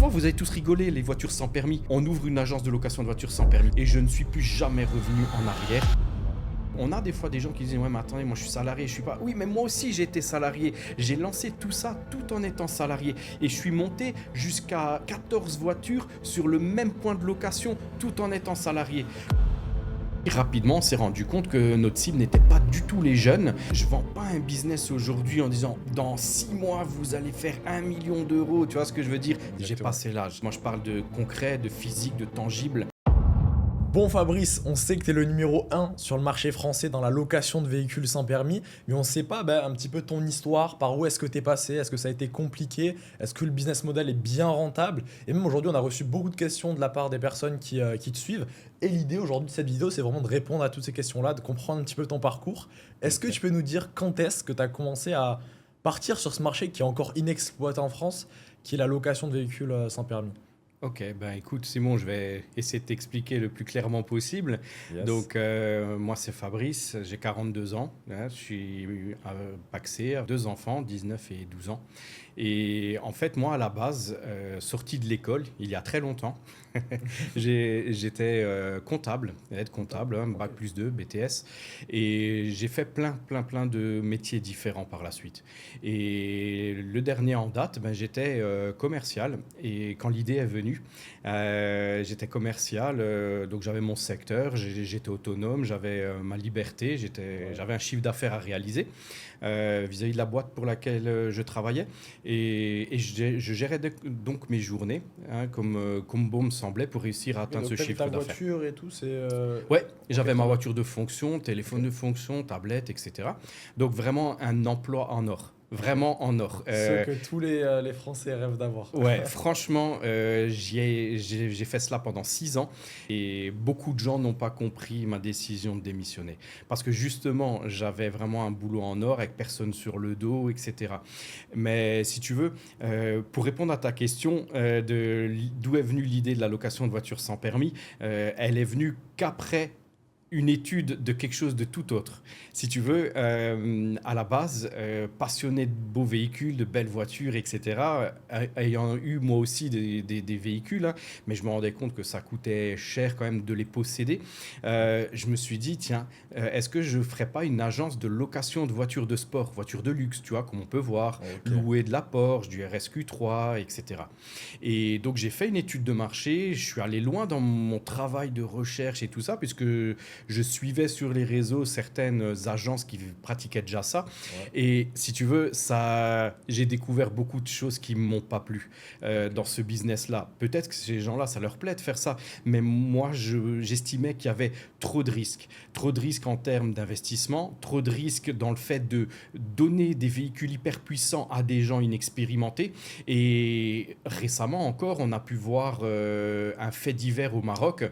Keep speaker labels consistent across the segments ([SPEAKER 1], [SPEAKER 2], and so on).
[SPEAKER 1] Avant, vous avez tous rigolé, les voitures sans permis. On ouvre une agence de location de voitures sans permis. Et je ne suis plus jamais revenu en arrière. On a des fois des gens qui disent « Ouais, mais attendez, moi je suis salarié, je suis pas... » Oui, mais moi aussi j'ai été salarié. J'ai lancé tout ça tout en étant salarié. Et je suis monté jusqu'à 14 voitures sur le même point de location tout en étant salarié. Rapidement, on s'est rendu compte que notre cible n'était pas du tout les jeunes. Je vends pas un business aujourd'hui en disant dans 6 mois vous allez faire 1 million d'euros. Tu vois ce que je veux dire? J'ai passé l'âge. Moi je parle de concret, de physique, de tangible.
[SPEAKER 2] Bon Fabrice, on sait que tu es le numéro 1 sur le marché français dans la location de véhicules sans permis, mais on ne sait pas un petit peu ton histoire, par où est-ce que tu es passé, est-ce que ça a été compliqué, est-ce que le business model est bien rentable? Et même aujourd'hui, on a reçu beaucoup de questions de la part des personnes qui te suivent. Et l'idée aujourd'hui de cette vidéo, c'est vraiment de répondre à toutes ces questions-là, de comprendre un petit peu ton parcours. Est-ce que tu peux nous dire quand est-ce que tu as commencé à partir sur ce marché qui est encore inexploité en France, qui est la location de véhicules sans permis?
[SPEAKER 1] Ok, ben écoute Simon, je vais essayer de t'expliquer le plus clairement possible.
[SPEAKER 2] Yes.
[SPEAKER 1] Donc moi c'est Fabrice, j'ai 42 ans, hein, je suis pacsé, 2 enfants, 19 et 12 ans. Et en fait moi à la base, sorti de l'école il y a très longtemps, j'étais comptable, aide comptable, hein, bac plus 2, BTS. Et j'ai fait plein de métiers différents par la suite. Et le dernier en date, j'étais commercial. Et quand l'idée est venue, j'étais commercial, donc j'avais mon secteur, j'étais autonome, j'avais ma liberté, j'avais un chiffre d'affaires à réaliser vis-à-vis de la boîte pour laquelle je travaillais. Et je gérais donc mes journées, hein, comme bon me semblait, pour réussir à atteindre ce chiffre
[SPEAKER 2] Ta
[SPEAKER 1] d'affaires.
[SPEAKER 2] voiture et tout, c'est...
[SPEAKER 1] Ouais, j'avais
[SPEAKER 2] Ok,
[SPEAKER 1] ma
[SPEAKER 2] très
[SPEAKER 1] voiture de fonction, téléphone de fonction, tablette, etc. Donc vraiment un emploi en or. Vraiment en or.
[SPEAKER 2] Ce que tous les Français rêvent d'avoir.
[SPEAKER 1] Ouais, franchement, j'ai fait cela pendant 6 ans et beaucoup de gens n'ont pas compris ma décision de démissionner. Parce que justement, j'avais vraiment un boulot en or avec personne sur le dos, etc. Mais si tu veux, pour répondre à ta question d'où est venue l'idée de la location de voitures sans permis, elle est venue qu'après une étude de quelque chose de tout autre. Si tu veux, à la base, passionné de beaux véhicules, de belles voitures, etc., ayant eu moi aussi des véhicules, hein, mais je me rendais compte que ça coûtait cher quand même de les posséder, je me suis dit, tiens, est-ce que je ne ferais pas une agence de location de voitures de sport, voitures de luxe, tu vois, comme on peut voir, louer de la Porsche, du RSQ3, etc. Et donc j'ai fait une étude de marché, je suis allé loin dans mon travail de recherche et tout ça, puisque je suivais sur les réseaux certaines agences qui pratiquaient déjà ça.
[SPEAKER 2] Ouais.
[SPEAKER 1] Et si tu veux, j'ai découvert beaucoup de choses qui ne m'ont pas plu dans ce business-là. Peut-être que ces gens-là, ça leur plaît de faire ça. Mais moi, j'estimais qu'il y avait trop de risques. Trop de risques en termes d'investissement, trop de risques dans le fait de donner des véhicules hyper puissants à des gens inexpérimentés. Et récemment encore, on a pu voir un fait divers au Maroc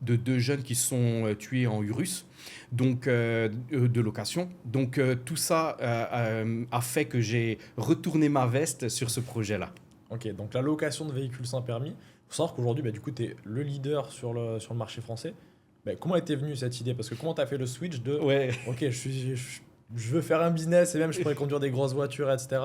[SPEAKER 1] de 2 jeunes qui sont tués en Urus, donc de location. Donc tout ça a fait que j'ai retourné ma veste sur ce projet-là.
[SPEAKER 2] Ok, donc la location de véhicules sans permis. Il faut savoir qu'aujourd'hui, du coup, tu es le leader sur le marché français. Comment était venue cette idée? Parce que comment tu as fait le switch de
[SPEAKER 1] Ouais.
[SPEAKER 2] ok, je veux faire un business et même je pourrais conduire des grosses voitures, etc.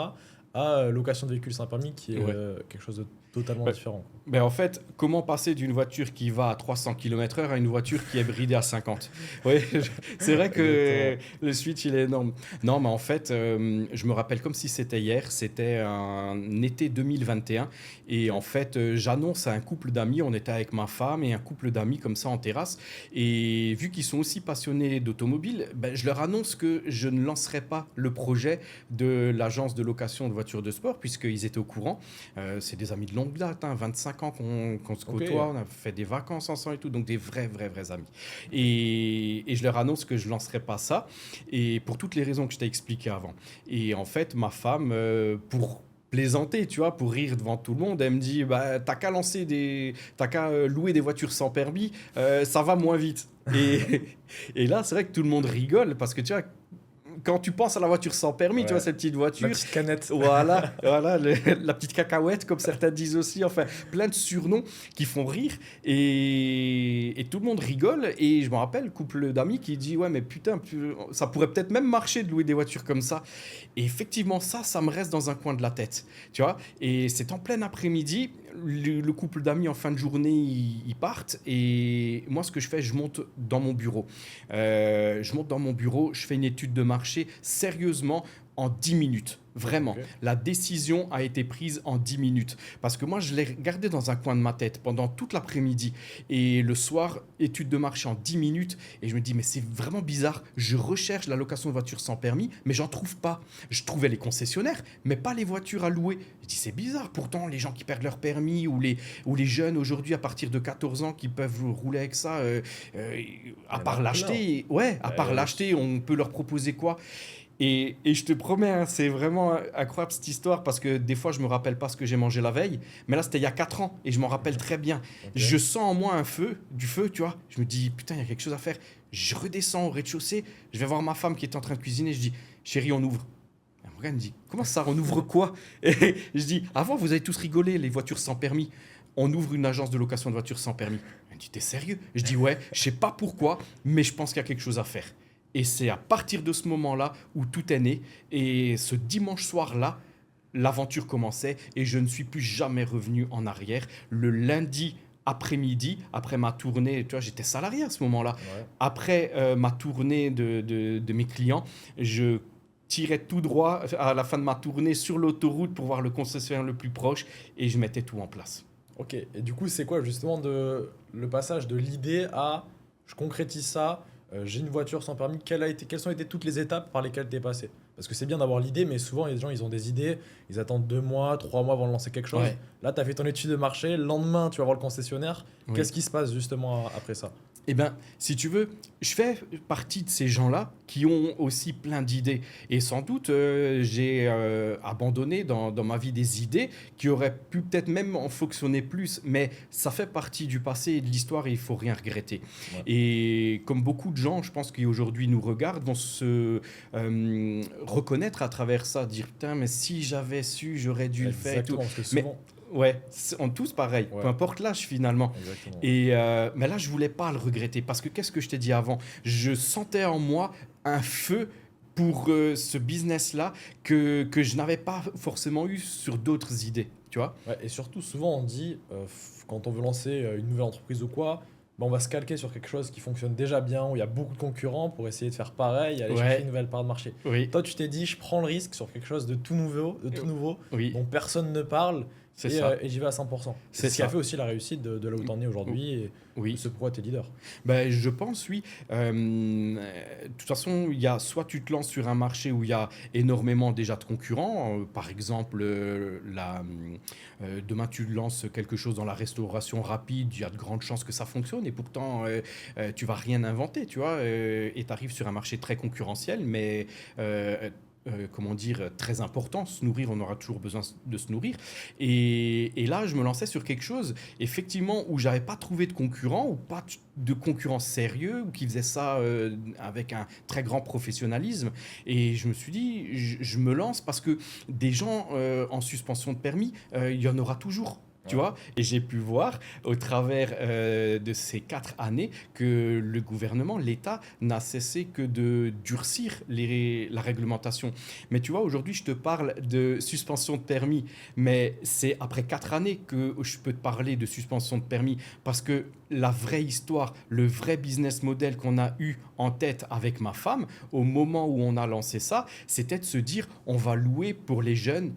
[SPEAKER 2] à location de véhicules sans permis qui est quelque chose de totalement différent.
[SPEAKER 1] En fait, comment passer d'une voiture qui va à 300 km/h à une voiture qui est bridée à 50? Oui, c'est vrai que le switch, il est énorme. Non, mais en fait, je me rappelle comme si c'était hier, c'était un été 2021. Et en fait, j'annonce à un couple d'amis, on était avec ma femme et un couple d'amis comme ça en terrasse. Et vu qu'ils sont aussi passionnés d'automobile, je leur annonce que je ne lancerai pas le projet de l'agence de location de voitures de sport, puisqu'ils étaient au courant. C'est des amis de longue date, hein, 25 ans qu'on se côtoie, on a fait des vacances ensemble et tout, donc des vrais amis. Et je leur annonce que je ne lancerai pas ça, et pour toutes les raisons que je t'ai expliquées avant. Et en fait, ma femme, pour plaisanter, tu vois, pour rire devant tout le monde, elle me dit, t'as qu'à louer des voitures sans permis, ça va moins vite. Et là, c'est vrai que tout le monde rigole, parce que tu vois, quand tu penses à la voiture sans permis, tu vois, cette petite voiture.
[SPEAKER 2] La petite canette.
[SPEAKER 1] Voilà, la petite cacahuète, comme certains disent aussi. Enfin, plein de surnoms qui font rire. Et tout le monde rigole. Et je me rappelle, couple d'amis qui dit, ouais, mais putain, ça pourrait peut-être même marcher de louer des voitures comme ça. Et effectivement, ça me reste dans un coin de la tête. Tu vois. Et c'est en plein après-midi. le couple d'amis en fin de journée, ils partent et moi, ce que je fais, je monte dans mon bureau. Je fais une étude de marché sérieusement en 10 minutes. Vraiment,
[SPEAKER 2] Ok.
[SPEAKER 1] la décision a été prise en 10 minutes. Parce que moi, je l'ai regardé dans un coin de ma tête pendant toute l'après-midi. Et le soir, étude de marché en 10 minutes. Et je me dis, mais c'est vraiment bizarre. Je recherche la location de voiture sans permis, mais j'en trouve pas. Je trouvais les concessionnaires, mais pas les voitures à louer. Je dis, c'est bizarre. Pourtant, les gens qui perdent leur permis ou les jeunes aujourd'hui à partir de 14 ans qui peuvent rouler avec ça,
[SPEAKER 2] Il
[SPEAKER 1] à
[SPEAKER 2] y en
[SPEAKER 1] part
[SPEAKER 2] a
[SPEAKER 1] l'acheter, ouais, à part
[SPEAKER 2] Euh,
[SPEAKER 1] l'acheter, on peut leur proposer quoi? Et je te promets, hein, c'est vraiment incroyable cette histoire parce que des fois, je me rappelle pas ce que j'ai mangé la veille. Mais là, c'était il y a 4 ans et je m'en rappelle très bien.
[SPEAKER 2] ok.
[SPEAKER 1] Je sens en moi du feu, tu vois. Je me dis, putain, il y a quelque chose à faire. Je redescends au rez-de-chaussée. Je vais voir ma femme qui est en train de cuisiner. Je dis, chérie, on ouvre. Elle me regarde, elle me dit, comment ça, on ouvre quoi? Et je dis, avant, vous avez tous rigolé, les voitures sans permis. On ouvre une agence de location de voitures sans permis. Elle me dit, t'es sérieux? Je dis, ouais, je sais pas pourquoi, mais je pense qu'il y a quelque chose à faire. Et c'est à partir de ce moment-là où tout est né. Et ce dimanche soir-là, l'aventure commençait et je ne suis plus jamais revenu en arrière. Le lundi après-midi, après ma tournée, tu vois, j'étais salarié à ce moment-là.
[SPEAKER 2] Ouais.
[SPEAKER 1] Après ma tournée de mes clients, je tirais tout droit à la fin de ma tournée sur l'autoroute pour voir le concessionnaire le plus proche et je mettais tout en place.
[SPEAKER 2] Ok, et du coup, c'est quoi justement le passage de l'idée à je concrétise ça, j'ai une voiture sans permis, quelles ont été toutes les étapes par lesquelles tu es passé? Parce que c'est bien d'avoir l'idée, mais souvent, les gens, ils ont des idées, ils attendent 2 mois, 3 mois avant de lancer quelque chose.
[SPEAKER 1] Ouais.
[SPEAKER 2] Là, tu as fait ton étude de marché, le lendemain, tu vas voir le concessionnaire.
[SPEAKER 1] Oui.
[SPEAKER 2] Qu'est-ce qui se passe justement après ça?
[SPEAKER 1] Eh bien, si tu veux, je fais partie de ces gens-là qui ont aussi plein d'idées. Et sans doute, j'ai abandonné dans ma vie des idées qui auraient pu peut-être même en fonctionner plus. Mais ça fait partie du passé et de l'histoire et il faut rien regretter.
[SPEAKER 2] Ouais.
[SPEAKER 1] Et comme beaucoup de gens, je pense qui aujourd'hui nous regardent, vont se reconnaître à travers ça, dire putain, mais si j'avais su, j'aurais dû le faire et tout.
[SPEAKER 2] Exactement, parce que
[SPEAKER 1] Mais
[SPEAKER 2] souvent.
[SPEAKER 1] ouais, on tous pareil,
[SPEAKER 2] Ouais.
[SPEAKER 1] peu importe l'âge finalement.
[SPEAKER 2] Exactement.
[SPEAKER 1] Et mais là, je voulais pas le regretter parce que qu'est-ce que je t'ai dit avant? Je sentais en moi un feu pour ce business-là que je n'avais pas forcément eu sur d'autres idées, tu vois?
[SPEAKER 2] Ouais, et surtout, souvent, on dit, quand on veut lancer une nouvelle entreprise ou quoi, ben, on va se calquer sur quelque chose qui fonctionne déjà bien, où il y a beaucoup de concurrents pour essayer de faire pareil et aller chercher
[SPEAKER 1] Ouais,
[SPEAKER 2] une nouvelle part de marché.
[SPEAKER 1] oui,
[SPEAKER 2] Toi, tu t'es dit, je prends le risque sur quelque chose de tout nouveau
[SPEAKER 1] oui,
[SPEAKER 2] dont personne ne parle,
[SPEAKER 1] c'est ça,
[SPEAKER 2] et j'y vais à 100%.
[SPEAKER 1] c'est
[SPEAKER 2] C'est ce qui a
[SPEAKER 1] ça.
[SPEAKER 2] fait aussi la réussite de là où tu en es aujourd'hui et de
[SPEAKER 1] Oui.
[SPEAKER 2] ce pourquoi tu es leader.
[SPEAKER 1] Ben, je pense, oui. De toute façon, il y a soit tu te lances sur un marché où il y a énormément déjà de concurrents, par exemple, demain tu lances quelque chose dans la restauration rapide, il y a de grandes chances que ça fonctionne et pourtant tu vas rien inventer, tu vois, et tu arrives sur un marché très concurrentiel, mais comment dire, très important, se nourrir, on aura toujours besoin de se nourrir. Et là, je me lançais sur quelque chose, effectivement, où j'avais pas trouvé de concurrent ou pas de concurrent sérieux ou qui faisait ça avec un très grand professionnalisme. Et je me suis dit, je me lance parce que des gens en suspension de permis, il y en aura toujours. Tu
[SPEAKER 2] Ouais.
[SPEAKER 1] vois, et j'ai pu voir au travers de ces 4 années que le gouvernement, l'État, n'a cessé que de durcir la réglementation. Mais tu vois, aujourd'hui, je te parle de suspension de permis, mais c'est après 4 années que je peux te parler de suspension de permis parce que la vraie histoire, le vrai business model qu'on a eu en tête avec ma femme, au moment où on a lancé ça, c'était de se dire on va louer pour les jeunes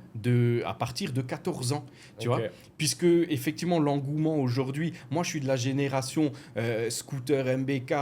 [SPEAKER 1] à partir de 14 ans. Tu
[SPEAKER 2] Ok.
[SPEAKER 1] vois, puisque effectivement l'engouement aujourd'hui, moi je suis de la génération scooter MBK,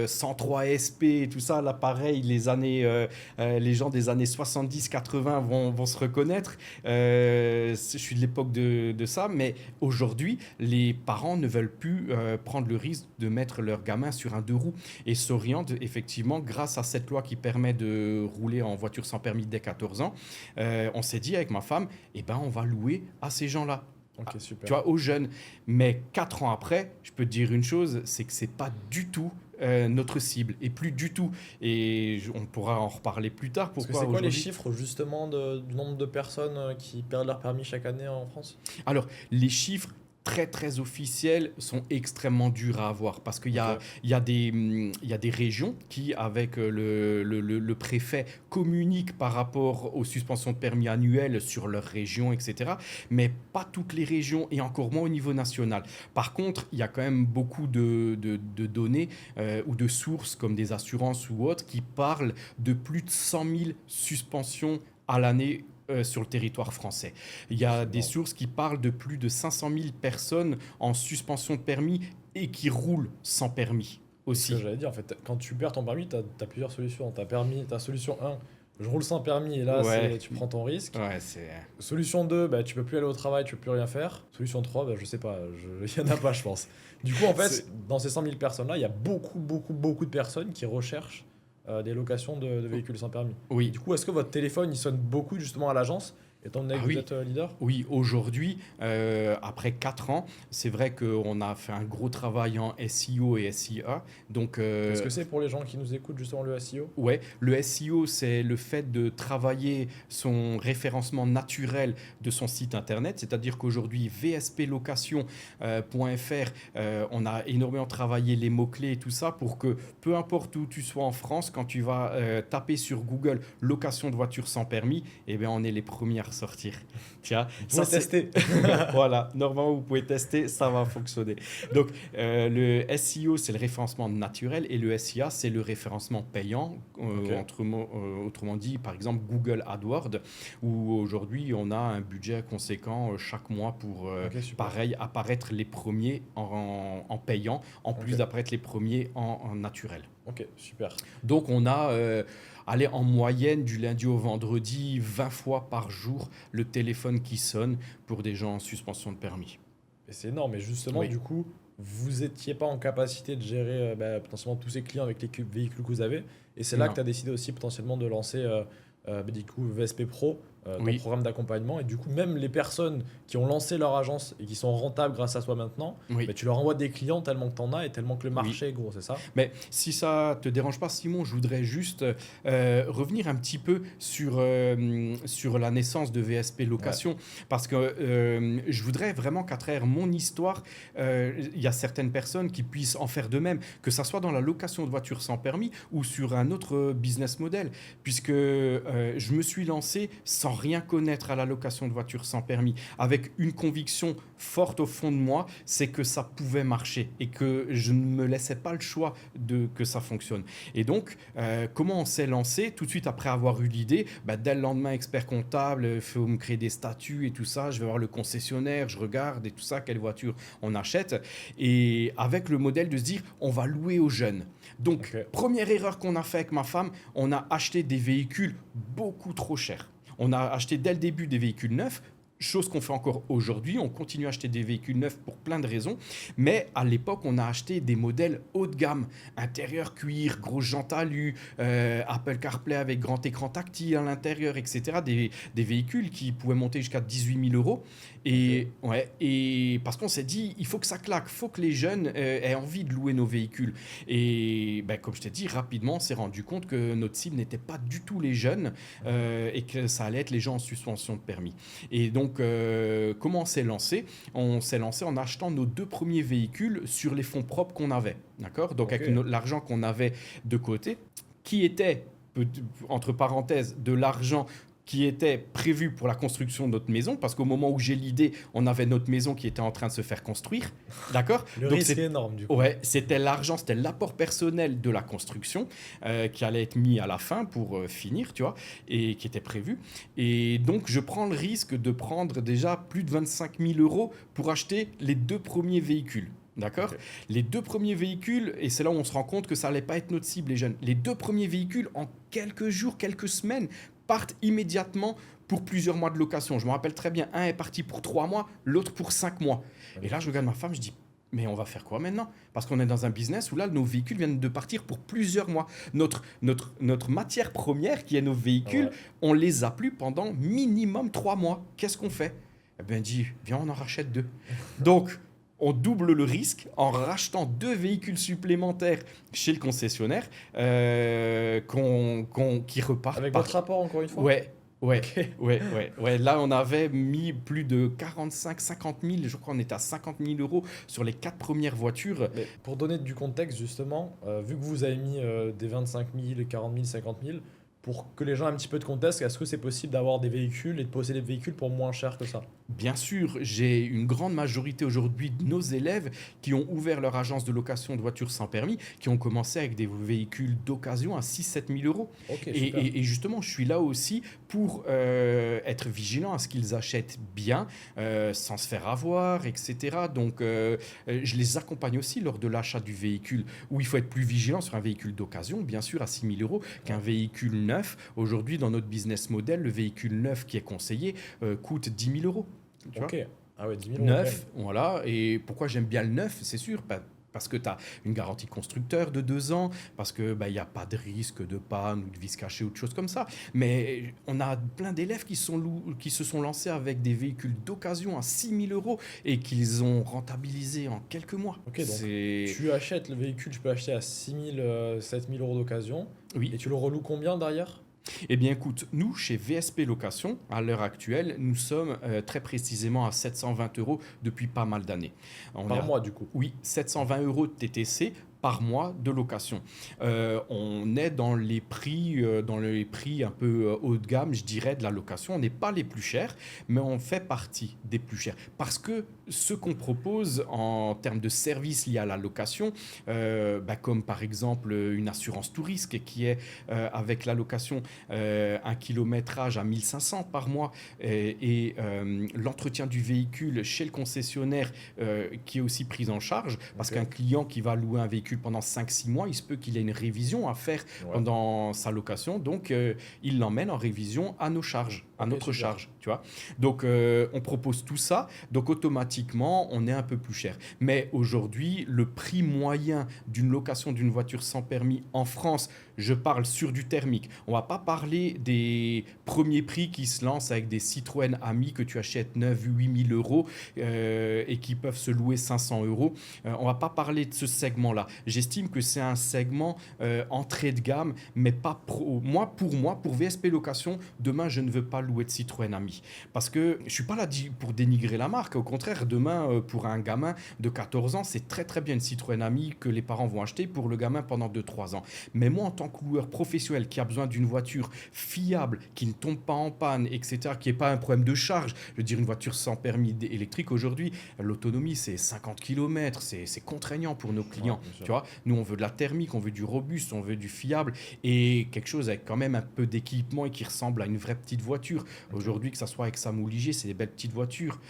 [SPEAKER 1] 103 SP, et tout ça, là pareil, les gens des années 70-80 vont se reconnaître. Je suis de l'époque de ça, mais aujourd'hui les parents ne veulent plus prendre le risque de mettre leur gamin sur un deux roues et s'orientent effectivement grâce à cette loi qui permet de rouler en voiture sans permis dès 14 ans. On s'est dit avec ma femme, eh ben, on va louer à ces gens-là.
[SPEAKER 2] Ok,
[SPEAKER 1] Tu
[SPEAKER 2] super.
[SPEAKER 1] vois, aux jeunes. Mais 4 ans après, je peux te dire une chose, c'est que c'est pas du tout notre cible, et plus du tout. Et on pourra en reparler plus tard.
[SPEAKER 2] Parce que
[SPEAKER 1] Pourquoi
[SPEAKER 2] c'est quoi les
[SPEAKER 1] aujourd'hui?
[SPEAKER 2] chiffres justement du nombre de personnes qui perdent leur permis chaque année en France?
[SPEAKER 1] Alors, les chiffres très très officiels sont extrêmement durs à avoir parce qu'il y a,
[SPEAKER 2] Ok.
[SPEAKER 1] il y a des régions qui, avec le préfet, communiquent par rapport aux suspensions de permis annuelles sur leur région, etc. Mais pas toutes les régions et encore moins au niveau national. Par contre, il y a quand même beaucoup de données ou de sources comme des assurances ou autres qui parlent de plus de 100 000 suspensions à l'année sur le territoire français. Il y a
[SPEAKER 2] C'est
[SPEAKER 1] des
[SPEAKER 2] énorme.
[SPEAKER 1] sources qui parlent de plus de 500 000 personnes en suspension de permis et qui roulent sans permis
[SPEAKER 2] C'est ce que
[SPEAKER 1] aussi.
[SPEAKER 2] j'allais dire. En fait, quand tu perds ton permis, tu as plusieurs solutions. Tu as permis, t'as solution un, je roule sans permis et là,
[SPEAKER 1] Ouais,
[SPEAKER 2] c'est tu prends ton risque.
[SPEAKER 1] ouais, c'est...
[SPEAKER 2] Solution 2, bah, tu peux plus aller au travail, tu peux plus rien faire. Solution 3, bah, je sais pas, il y en a pas, je pense. Du coup, en
[SPEAKER 1] c'est-
[SPEAKER 2] fait, dans ces 100 000 personnes-là, il y a beaucoup de personnes qui recherchent des locations de véhicules sans permis. Et
[SPEAKER 1] Oui.
[SPEAKER 2] du coup, est-ce que votre téléphone, il sonne beaucoup justement à l'agence, étant donné
[SPEAKER 1] Ah
[SPEAKER 2] que vous
[SPEAKER 1] oui,
[SPEAKER 2] êtes leader?
[SPEAKER 1] oui, aujourd'hui, après 4 ans, c'est vrai qu'on a fait un gros travail en SEO et SIA. Donc,
[SPEAKER 2] Qu'est-ce que c'est pour les gens qui nous écoutent, justement, le SEO?
[SPEAKER 1] ouais, le SEO, c'est le fait de travailler son référencement naturel de son site internet. C'est-à-dire qu'aujourd'hui, vsplocation.fr, on a énormément travaillé les mots-clés et tout ça pour que peu importe où tu sois en France, quand tu vas taper sur Google location de voiture sans permis, eh bien, on est les premiers à ressortir. Tiens,
[SPEAKER 2] Vous
[SPEAKER 1] ça
[SPEAKER 2] pouvez
[SPEAKER 1] c'est.
[SPEAKER 2] tester.
[SPEAKER 1] Voilà, normalement vous pouvez tester, ça va fonctionner. Donc le SEO c'est le référencement naturel et le SIA c'est le référencement payant,
[SPEAKER 2] Ok,
[SPEAKER 1] autrement dit par exemple Google AdWords, où aujourd'hui on a un budget conséquent chaque mois pour
[SPEAKER 2] ok, super.
[SPEAKER 1] pareil apparaître les premiers en payant, en
[SPEAKER 2] Ok,
[SPEAKER 1] plus d'apparaître les premiers en naturel.
[SPEAKER 2] ok, super.
[SPEAKER 1] Donc on a, allez, en moyenne du lundi au vendredi, 20 fois par jour, le téléphone qui sonne pour des gens en suspension de permis.
[SPEAKER 2] Et c'est énorme. Et justement,
[SPEAKER 1] Oui,
[SPEAKER 2] du coup, vous n'étiez pas en capacité de gérer bah, potentiellement tous ces clients avec les véhicules que vous avez. Et c'est là que
[SPEAKER 1] non,
[SPEAKER 2] tu as décidé aussi potentiellement de lancer bah, du coup, VSP Pro, ton
[SPEAKER 1] oui,
[SPEAKER 2] programme d'accompagnement. Et du coup, même les personnes qui ont lancé leur agence et qui sont rentables grâce à toi maintenant,
[SPEAKER 1] oui,
[SPEAKER 2] bah, tu leur envoies des clients tellement que tu en as et tellement que le
[SPEAKER 1] oui.
[SPEAKER 2] marché est gros, c'est ça?
[SPEAKER 1] Mais si ça te dérange pas, Simon, je voudrais juste revenir un petit peu sur la naissance de VSP
[SPEAKER 2] Ouais,
[SPEAKER 1] Location, parce que je voudrais vraiment qu'à travers mon histoire, il y a certaines personnes qui puissent en faire de même, que ça soit dans la location de voitures sans permis ou sur un autre business model, puisque je me suis lancé sans rien connaître à la location de voitures sans permis, avec une conviction forte au fond de moi, c'est que ça pouvait marcher et que je ne me laissais pas le choix de que ça fonctionne. Et donc, comment on s'est lancé tout de suite après avoir eu l'idée, bah, dès le lendemain, expert comptable, il faut me créer des statuts et tout ça, je vais voir le concessionnaire, je regarde et tout ça, quelle voiture on achète. Et avec le modèle de se dire, on va louer aux jeunes. Donc,
[SPEAKER 2] ok.
[SPEAKER 1] première erreur qu'on a fait avec ma femme, on a acheté des véhicules beaucoup trop chers. On a acheté dès le début des véhicules neufs, chose qu'on fait encore aujourd'hui. On continue à acheter des véhicules neufs pour plein de raisons. Mais à l'époque, on a acheté des modèles haut de gamme. Intérieur cuir, grosse jante alu, Apple CarPlay avec grand écran tactile à l'intérieur, etc. Des véhicules qui pouvaient monter jusqu'à 18 000 euros.
[SPEAKER 2] Ok.
[SPEAKER 1] Et parce qu'on s'est dit, il faut que ça claque, il faut que les jeunes aient envie de louer nos véhicules. Et ben, comme je t'ai dit, rapidement, on s'est rendu compte que notre cible n'était pas du tout les jeunes et que ça allait être les gens en suspension de permis. Et donc, comment on s'est lancé? On s'est lancé en achetant nos 2 premiers véhicules sur les fonds propres qu'on avait. D'accord? Donc,
[SPEAKER 2] Ok.
[SPEAKER 1] avec l'argent qu'on avait de côté, qui était, entre parenthèses, de l'argent qui était prévu pour la construction de notre maison, parce qu'au moment où j'ai l'idée, on avait notre maison qui était en train de se faire construire. D'accord?
[SPEAKER 2] Le
[SPEAKER 1] Donc,
[SPEAKER 2] risque
[SPEAKER 1] c'est
[SPEAKER 2] est énorme, du coup.
[SPEAKER 1] Ouais, c'était l'argent, c'était l'apport personnel de la construction qui allait être mis à la fin pour finir, tu vois, et qui était prévu. Et donc, je prends le risque de prendre déjà plus de 25 000 euros pour acheter les 2 premiers véhicules. D'accord?
[SPEAKER 2] Ok.
[SPEAKER 1] Les 2 premiers véhicules, et c'est là où on se rend compte que ça allait pas être notre cible, les jeunes. Les 2 premiers véhicules, en quelques jours, quelques semaines, partent immédiatement pour plusieurs mois de location. Je me rappelle très bien, un est parti pour 3 mois, l'autre pour 5 mois. Et là, je
[SPEAKER 2] Magnifique.
[SPEAKER 1] regarde ma femme, je dis, mais on va faire quoi maintenant? Parce qu'on est dans un business où là, nos véhicules viennent de partir pour plusieurs mois. Notre matière première, qui est nos véhicules,
[SPEAKER 2] Ouais.
[SPEAKER 1] on les a plus pendant minimum 3 mois. Qu'est-ce qu'on fait? Eh bien, dit, viens, on en rachète 2. Donc, on double le risque en rachetant 2 véhicules supplémentaires chez le concessionnaire qui repartent
[SPEAKER 2] Avec
[SPEAKER 1] par...
[SPEAKER 2] votre rapport, encore une fois?
[SPEAKER 1] Ouais, Ouais,
[SPEAKER 2] Ok.
[SPEAKER 1] ouais. Là, on avait mis plus de 45, 50 000. Je crois qu'on était à 50 000 euros sur les 4 premières voitures.
[SPEAKER 2] Mais pour donner du contexte, justement, vu que vous avez mis des 25 000, 40 000, 50 000, pour que les gens aient un petit peu de contexte, est-ce que c'est possible d'avoir des véhicules et de posséder des véhicules pour moins cher que ça?
[SPEAKER 1] Bien sûr, j'ai une grande majorité aujourd'hui de nos élèves qui ont ouvert leur agence de location de voitures sans permis, qui ont commencé avec des véhicules d'occasion à 6 000 à 7 000 euros.
[SPEAKER 2] Ok,
[SPEAKER 1] Et,
[SPEAKER 2] super.
[SPEAKER 1] et justement, je suis là aussi pour être vigilant à ce qu'ils achètent bien, sans se faire avoir, etc. Donc, je les accompagne aussi lors de l'achat du véhicule, où il faut être plus vigilant sur un véhicule d'occasion, bien sûr, à 6 000 euros, qu'un
[SPEAKER 2] Ouais.
[SPEAKER 1] véhicule neuf. Aujourd'hui, dans notre business model, le véhicule neuf qui est conseillé coûte 10 000 euros. Tu vois?
[SPEAKER 2] Ok. Ah ouais, 10 000 € quand même.
[SPEAKER 1] Neuf, voilà. Et pourquoi j'aime bien le neuf, c'est sûr, parce que tu as une garantie constructeur de 2 ans, parce que il n'y a pas de risque de panne ou de vis caché ou de choses comme ça. Mais on a plein d'élèves qui se sont lancés avec des véhicules d'occasion à 6 000 € et qu'ils ont rentabilisé en quelques mois.
[SPEAKER 2] Ok, donc
[SPEAKER 1] C'est...
[SPEAKER 2] tu achètes le véhicule, tu peux acheter à 6 000, 7 000 € d'occasion,
[SPEAKER 1] Oui.
[SPEAKER 2] et tu le reloues combien derrière?
[SPEAKER 1] Eh bien, écoute, nous, chez VSP Location, à l'heure actuelle, nous sommes très précisément à 720 euros depuis pas mal d'années. On est
[SPEAKER 2] Par
[SPEAKER 1] à
[SPEAKER 2] mois, du coup.
[SPEAKER 1] Oui, 720 euros de TTC par mois de location. On est dans les prix un peu haut de gamme, je dirais, de la location. On n'est pas les plus chers, mais on fait partie des plus chers. Parce que ce qu'on propose en termes de services liés à la location, comme par exemple une assurance tout risque qui est avec la location un kilométrage à 1 500 par mois l'entretien du véhicule chez le concessionnaire qui est aussi pris en charge parce
[SPEAKER 2] Ok.
[SPEAKER 1] qu'un client qui va louer un véhicule pendant 5 6 mois, il se peut qu'il ait une révision à faire
[SPEAKER 2] Ouais.
[SPEAKER 1] pendant sa location. Donc, il l'emmène en révision à nos charges, à
[SPEAKER 2] Ok,
[SPEAKER 1] notre
[SPEAKER 2] super.
[SPEAKER 1] charge, tu vois. Donc, on propose tout ça. Donc, automatiquement, on est un peu plus cher. Mais aujourd'hui, le prix moyen d'une location d'une voiture sans permis en France, je parle sur du thermique. On va pas parler des premiers prix qui se lancent avec des Citroën Ami que tu achètes 9 8 000 € et qui peuvent se louer 500 euros. On va pas parler de ce segment-là. J'estime que c'est un segment entrée de gamme, mais pas pro. Moi, pour VSP Location, demain, je ne veux pas louer de Citroën Ami. Parce que je suis pas là pour dénigrer la marque. Au contraire, demain, pour un gamin de 14 ans, c'est très très bien une Citroën Ami que les parents vont acheter pour le gamin pendant 2 3 ans. Mais moi, en tant que loueur professionnel qui a besoin d'une voiture fiable, qui ne tombe pas en panne, etc., qui n'est pas un problème de charge, je veux dire, une voiture sans permis électrique aujourd'hui, l'autonomie, c'est 50 km, c'est contraignant pour nos
[SPEAKER 2] Ouais,
[SPEAKER 1] clients.
[SPEAKER 2] bien sûr.
[SPEAKER 1] Tu vois, nous, on veut de la thermique, on veut du robuste, on veut du fiable et quelque chose avec quand même un peu d'équipement et qui ressemble à une vraie petite voiture.
[SPEAKER 2] Ok.
[SPEAKER 1] Aujourd'hui, que ça soit avec Sam ou Ligier, c'est des belles petites voitures.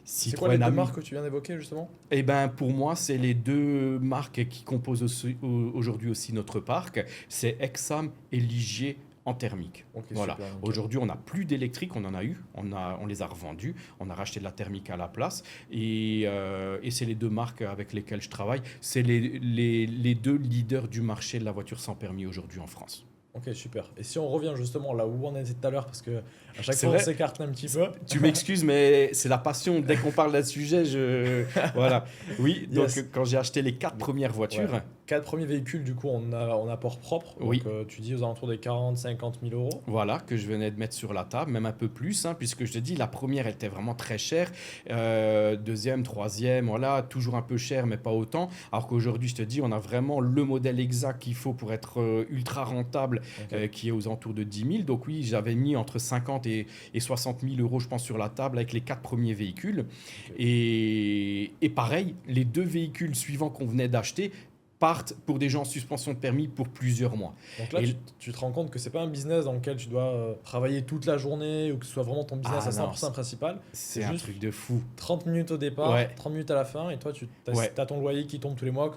[SPEAKER 2] C'est quoi les
[SPEAKER 1] Citroën
[SPEAKER 2] deux
[SPEAKER 1] Ami,
[SPEAKER 2] marques que tu viens d'évoquer, justement?
[SPEAKER 1] eh ben, pour moi, c'est les deux marques qui composent aujourd'hui aussi notre parc. C'est Exam et Ligier en thermique.
[SPEAKER 2] Ok,
[SPEAKER 1] Voilà.
[SPEAKER 2] super, nickel.
[SPEAKER 1] Aujourd'hui, on n'a plus d'électrique, on en a eu, on les a revendus, on a racheté de la thermique à la place. Et c'est les deux marques avec lesquelles je travaille. C'est les deux leaders du marché de la voiture sans permis aujourd'hui en France.
[SPEAKER 2] Ok, super. Et si on revient justement là où on était tout à l'heure, parce que à chaque
[SPEAKER 1] C'est
[SPEAKER 2] fois on
[SPEAKER 1] vrai,
[SPEAKER 2] s'écarte un petit peu.
[SPEAKER 1] tu m'excuses, mais c'est la passion. Dès qu'on parle d'un sujet, Voilà. Oui, donc
[SPEAKER 2] Yes.
[SPEAKER 1] quand j'ai acheté les 4 premières
[SPEAKER 2] Ouais.
[SPEAKER 1] voitures,
[SPEAKER 2] 4 premiers véhicules, du coup, on a port propre. Donc,
[SPEAKER 1] oui,
[SPEAKER 2] tu dis aux alentours des 40 000 50 000 euros.
[SPEAKER 1] voilà, que je venais de mettre sur la table, même un peu plus, hein, puisque je te dis, la première, elle était vraiment très chère. Deuxième, troisième, voilà, toujours un peu cher, mais pas autant. Alors qu'aujourd'hui, je te dis, on a vraiment le modèle exact qu'il faut pour être ultra rentable,
[SPEAKER 2] Ok.
[SPEAKER 1] qui est aux alentours de 10 000. Donc oui, j'avais mis entre 50 et 60 000 euros, je pense, sur la table avec les 4 premiers véhicules.
[SPEAKER 2] Ok.
[SPEAKER 1] Et pareil, les 2 véhicules suivants qu'on venait d'acheter partent pour des gens en suspension de permis pour plusieurs mois.
[SPEAKER 2] Donc là,
[SPEAKER 1] Et
[SPEAKER 2] tu te rends compte que c'est pas un business dans lequel tu dois travailler toute la journée ou que ce soit vraiment ton business
[SPEAKER 1] ah
[SPEAKER 2] à
[SPEAKER 1] non,
[SPEAKER 2] 100% principal. C'est
[SPEAKER 1] c'est un
[SPEAKER 2] juste
[SPEAKER 1] truc de fou.
[SPEAKER 2] 30 minutes au départ,
[SPEAKER 1] Ouais,
[SPEAKER 2] 30 minutes à la fin, et toi, tu
[SPEAKER 1] ouais,
[SPEAKER 2] as ton loyer qui tombe tous les mois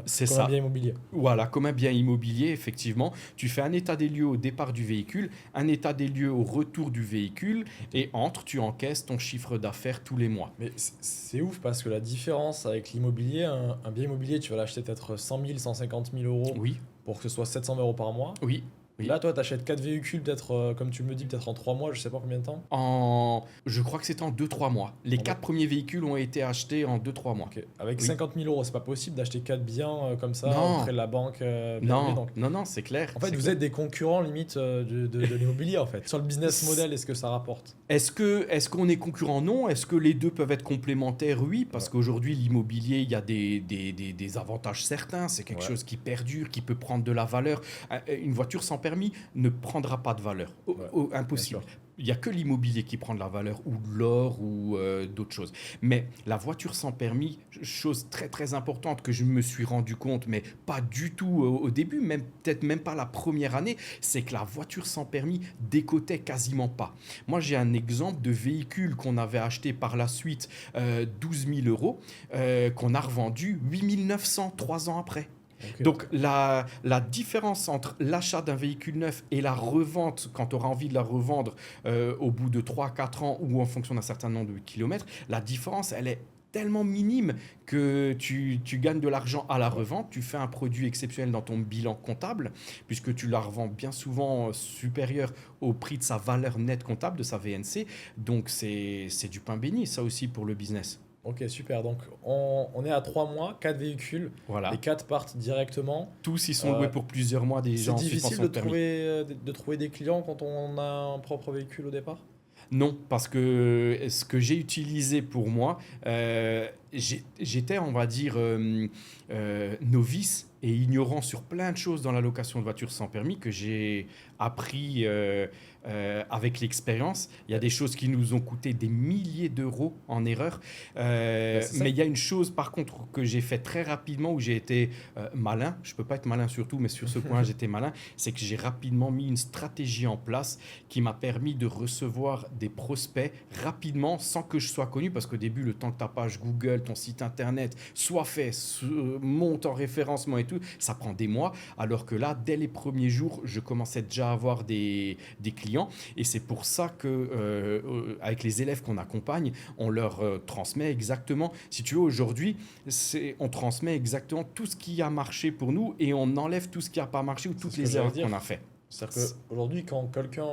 [SPEAKER 1] c'est
[SPEAKER 2] comme un bien
[SPEAKER 1] ça.
[SPEAKER 2] immobilier.
[SPEAKER 1] Voilà, comme un bien immobilier, effectivement, tu fais un état des lieux au départ du véhicule, un état des lieux au retour du véhicule,
[SPEAKER 2] Ok.
[SPEAKER 1] et tu encaisses ton chiffre d'affaires tous les mois.
[SPEAKER 2] Mais c'est ouf parce que la différence avec l'immobilier, un bien immobilier, tu vas l'acheter peut-être 100 000, 150 000 euros
[SPEAKER 1] Oui,
[SPEAKER 2] pour que ce soit 700 € par mois.
[SPEAKER 1] oui, Oui.
[SPEAKER 2] Là, toi, tu achètes 4 véhicules, peut-être, comme tu me dis, peut-être en 3 mois, je sais pas combien de temps.
[SPEAKER 1] Je crois que c'était en 2-3 mois. Les
[SPEAKER 2] En deux-
[SPEAKER 1] 4 premiers véhicules ont été achetés en 2-3 mois.
[SPEAKER 2] Ok. Avec
[SPEAKER 1] Oui.
[SPEAKER 2] 50 000 euros, c'est pas possible d'acheter 4 biens comme ça auprès
[SPEAKER 1] Non,
[SPEAKER 2] de la banque BNP.
[SPEAKER 1] non,
[SPEAKER 2] Donc,
[SPEAKER 1] non, non, c'est clair.
[SPEAKER 2] en fait,
[SPEAKER 1] c'est
[SPEAKER 2] vous
[SPEAKER 1] clair.
[SPEAKER 2] êtes des concurrents limite de l'immobilier, en fait. Sur le business model, est-ce que ça rapporte?
[SPEAKER 1] Est-ce qu'on est concurrent? Non. Est-ce que les deux peuvent être complémentaires? Oui, parce
[SPEAKER 2] Ouais.
[SPEAKER 1] qu'aujourd'hui, l'immobilier, il y a des avantages certains. C'est quelque
[SPEAKER 2] Ouais.
[SPEAKER 1] chose qui perdure, qui peut prendre de la valeur. Une voiture sans permis ne prendra pas de valeur.
[SPEAKER 2] Ouais. Bien
[SPEAKER 1] Impossible.
[SPEAKER 2] sûr.
[SPEAKER 1] Il n'y a que l'immobilier qui prend de la valeur, ou de l'or, ou d'autres choses. Mais la voiture sans permis, chose très très importante que je me suis rendu compte, mais pas du tout au début, même peut-être même pas la première année, c'est que la voiture sans permis décotait quasiment pas. Moi, j'ai un exemple de véhicule qu'on avait acheté par la suite 12 000 euros, qu'on a revendu 8 900 3 ans après.
[SPEAKER 2] Ok.
[SPEAKER 1] Donc la différence entre l'achat d'un véhicule neuf et la revente, quand tu auras envie de la revendre au bout de 3 4 ans ou en fonction d'un certain nombre de kilomètres, la différence, elle est tellement minime que tu gagnes de l'argent à la revente, tu fais un produit exceptionnel dans ton bilan comptable, puisque tu la revends bien souvent supérieur au prix de sa valeur nette comptable, de sa VNC. Donc c'est du pain béni, ça aussi pour le business.
[SPEAKER 2] Ok, super. Donc, on est à 3 mois, 4 véhicules. Les
[SPEAKER 1] Voilà.
[SPEAKER 2] 4 partent directement.
[SPEAKER 1] Tous, ils sont loués
[SPEAKER 2] Euh,
[SPEAKER 1] pour plusieurs mois
[SPEAKER 2] c'est
[SPEAKER 1] déjà en
[SPEAKER 2] difficile
[SPEAKER 1] suspension
[SPEAKER 2] de
[SPEAKER 1] de permis.
[SPEAKER 2] trouver, de trouver des clients quand on a un propre véhicule au départ?
[SPEAKER 1] Non, parce que ce que j'ai utilisé pour moi, j'étais, on va dire, novice et ignorant sur plein de choses dans la location de voitures sans permis que j'ai appris avec l'expérience. Il y a des choses qui nous ont coûté des milliers d'euros en erreur.
[SPEAKER 2] Ben, c'est ça.
[SPEAKER 1] Mais il y a une chose, par contre, que j'ai fait très rapidement où j'ai été malin. Je ne peux pas être malin sur tout, mais sur ce point, j'étais malin. C'est que j'ai rapidement mis une stratégie en place qui m'a permis de recevoir des prospects rapidement sans que je sois connu. Parce qu'au début, le temps que ta page Google, ton site internet soit fait, monte en référencement et tout, ça prend des mois. Alors que là, dès les premiers jours, je commençais déjà à avoir des clients. Et c'est pour ça que, avec les élèves qu'on accompagne, on leur transmet exactement, si tu veux, aujourd'hui, on transmet exactement tout ce qui a marché pour nous et on enlève tout ce qui n'a pas marché ou
[SPEAKER 2] C'est
[SPEAKER 1] toutes
[SPEAKER 2] ce que
[SPEAKER 1] les
[SPEAKER 2] j'allais
[SPEAKER 1] erreurs
[SPEAKER 2] dire.
[SPEAKER 1] qu'on a fait.
[SPEAKER 2] C'est-à-dire qu'aujourd'hui, quand quelqu'un.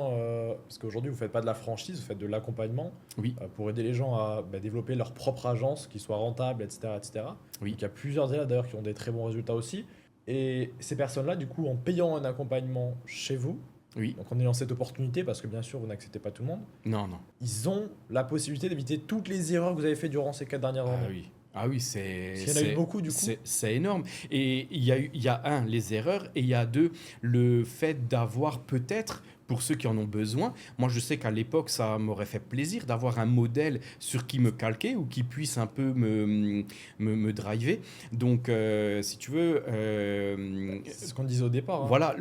[SPEAKER 2] Parce qu'aujourd'hui, vous ne faites pas de la franchise, vous faites de l'accompagnement
[SPEAKER 1] Oui,
[SPEAKER 2] pour aider les gens à développer leur propre agence qui soit rentable, etc. etc.
[SPEAKER 1] oui,
[SPEAKER 2] Donc, il y a plusieurs élèves d'ailleurs qui ont des très bons résultats aussi. Et ces personnes-là, du coup, en payant un accompagnement chez vous,
[SPEAKER 1] oui.
[SPEAKER 2] donc en ayant cette opportunité, parce que bien sûr, vous n'acceptez pas tout le monde,
[SPEAKER 1] Non, non.
[SPEAKER 2] ils ont la possibilité d'éviter toutes les erreurs que vous avez faites durant ces 4 dernières
[SPEAKER 1] Ah
[SPEAKER 2] années.
[SPEAKER 1] oui. Ah oui,
[SPEAKER 2] S'il y en a eu beaucoup, du coup.
[SPEAKER 1] c'est énorme. Et il y a un, les erreurs, et il y a deux, le fait d'avoir peut-être, pour ceux qui en ont besoin, moi je sais qu'à l'époque, ça m'aurait fait plaisir d'avoir un modèle sur qui me calquer ou qui puisse un peu me driver. Donc, si tu veux,
[SPEAKER 2] C'est ce qu'on disait au départ, hein.
[SPEAKER 1] voilà,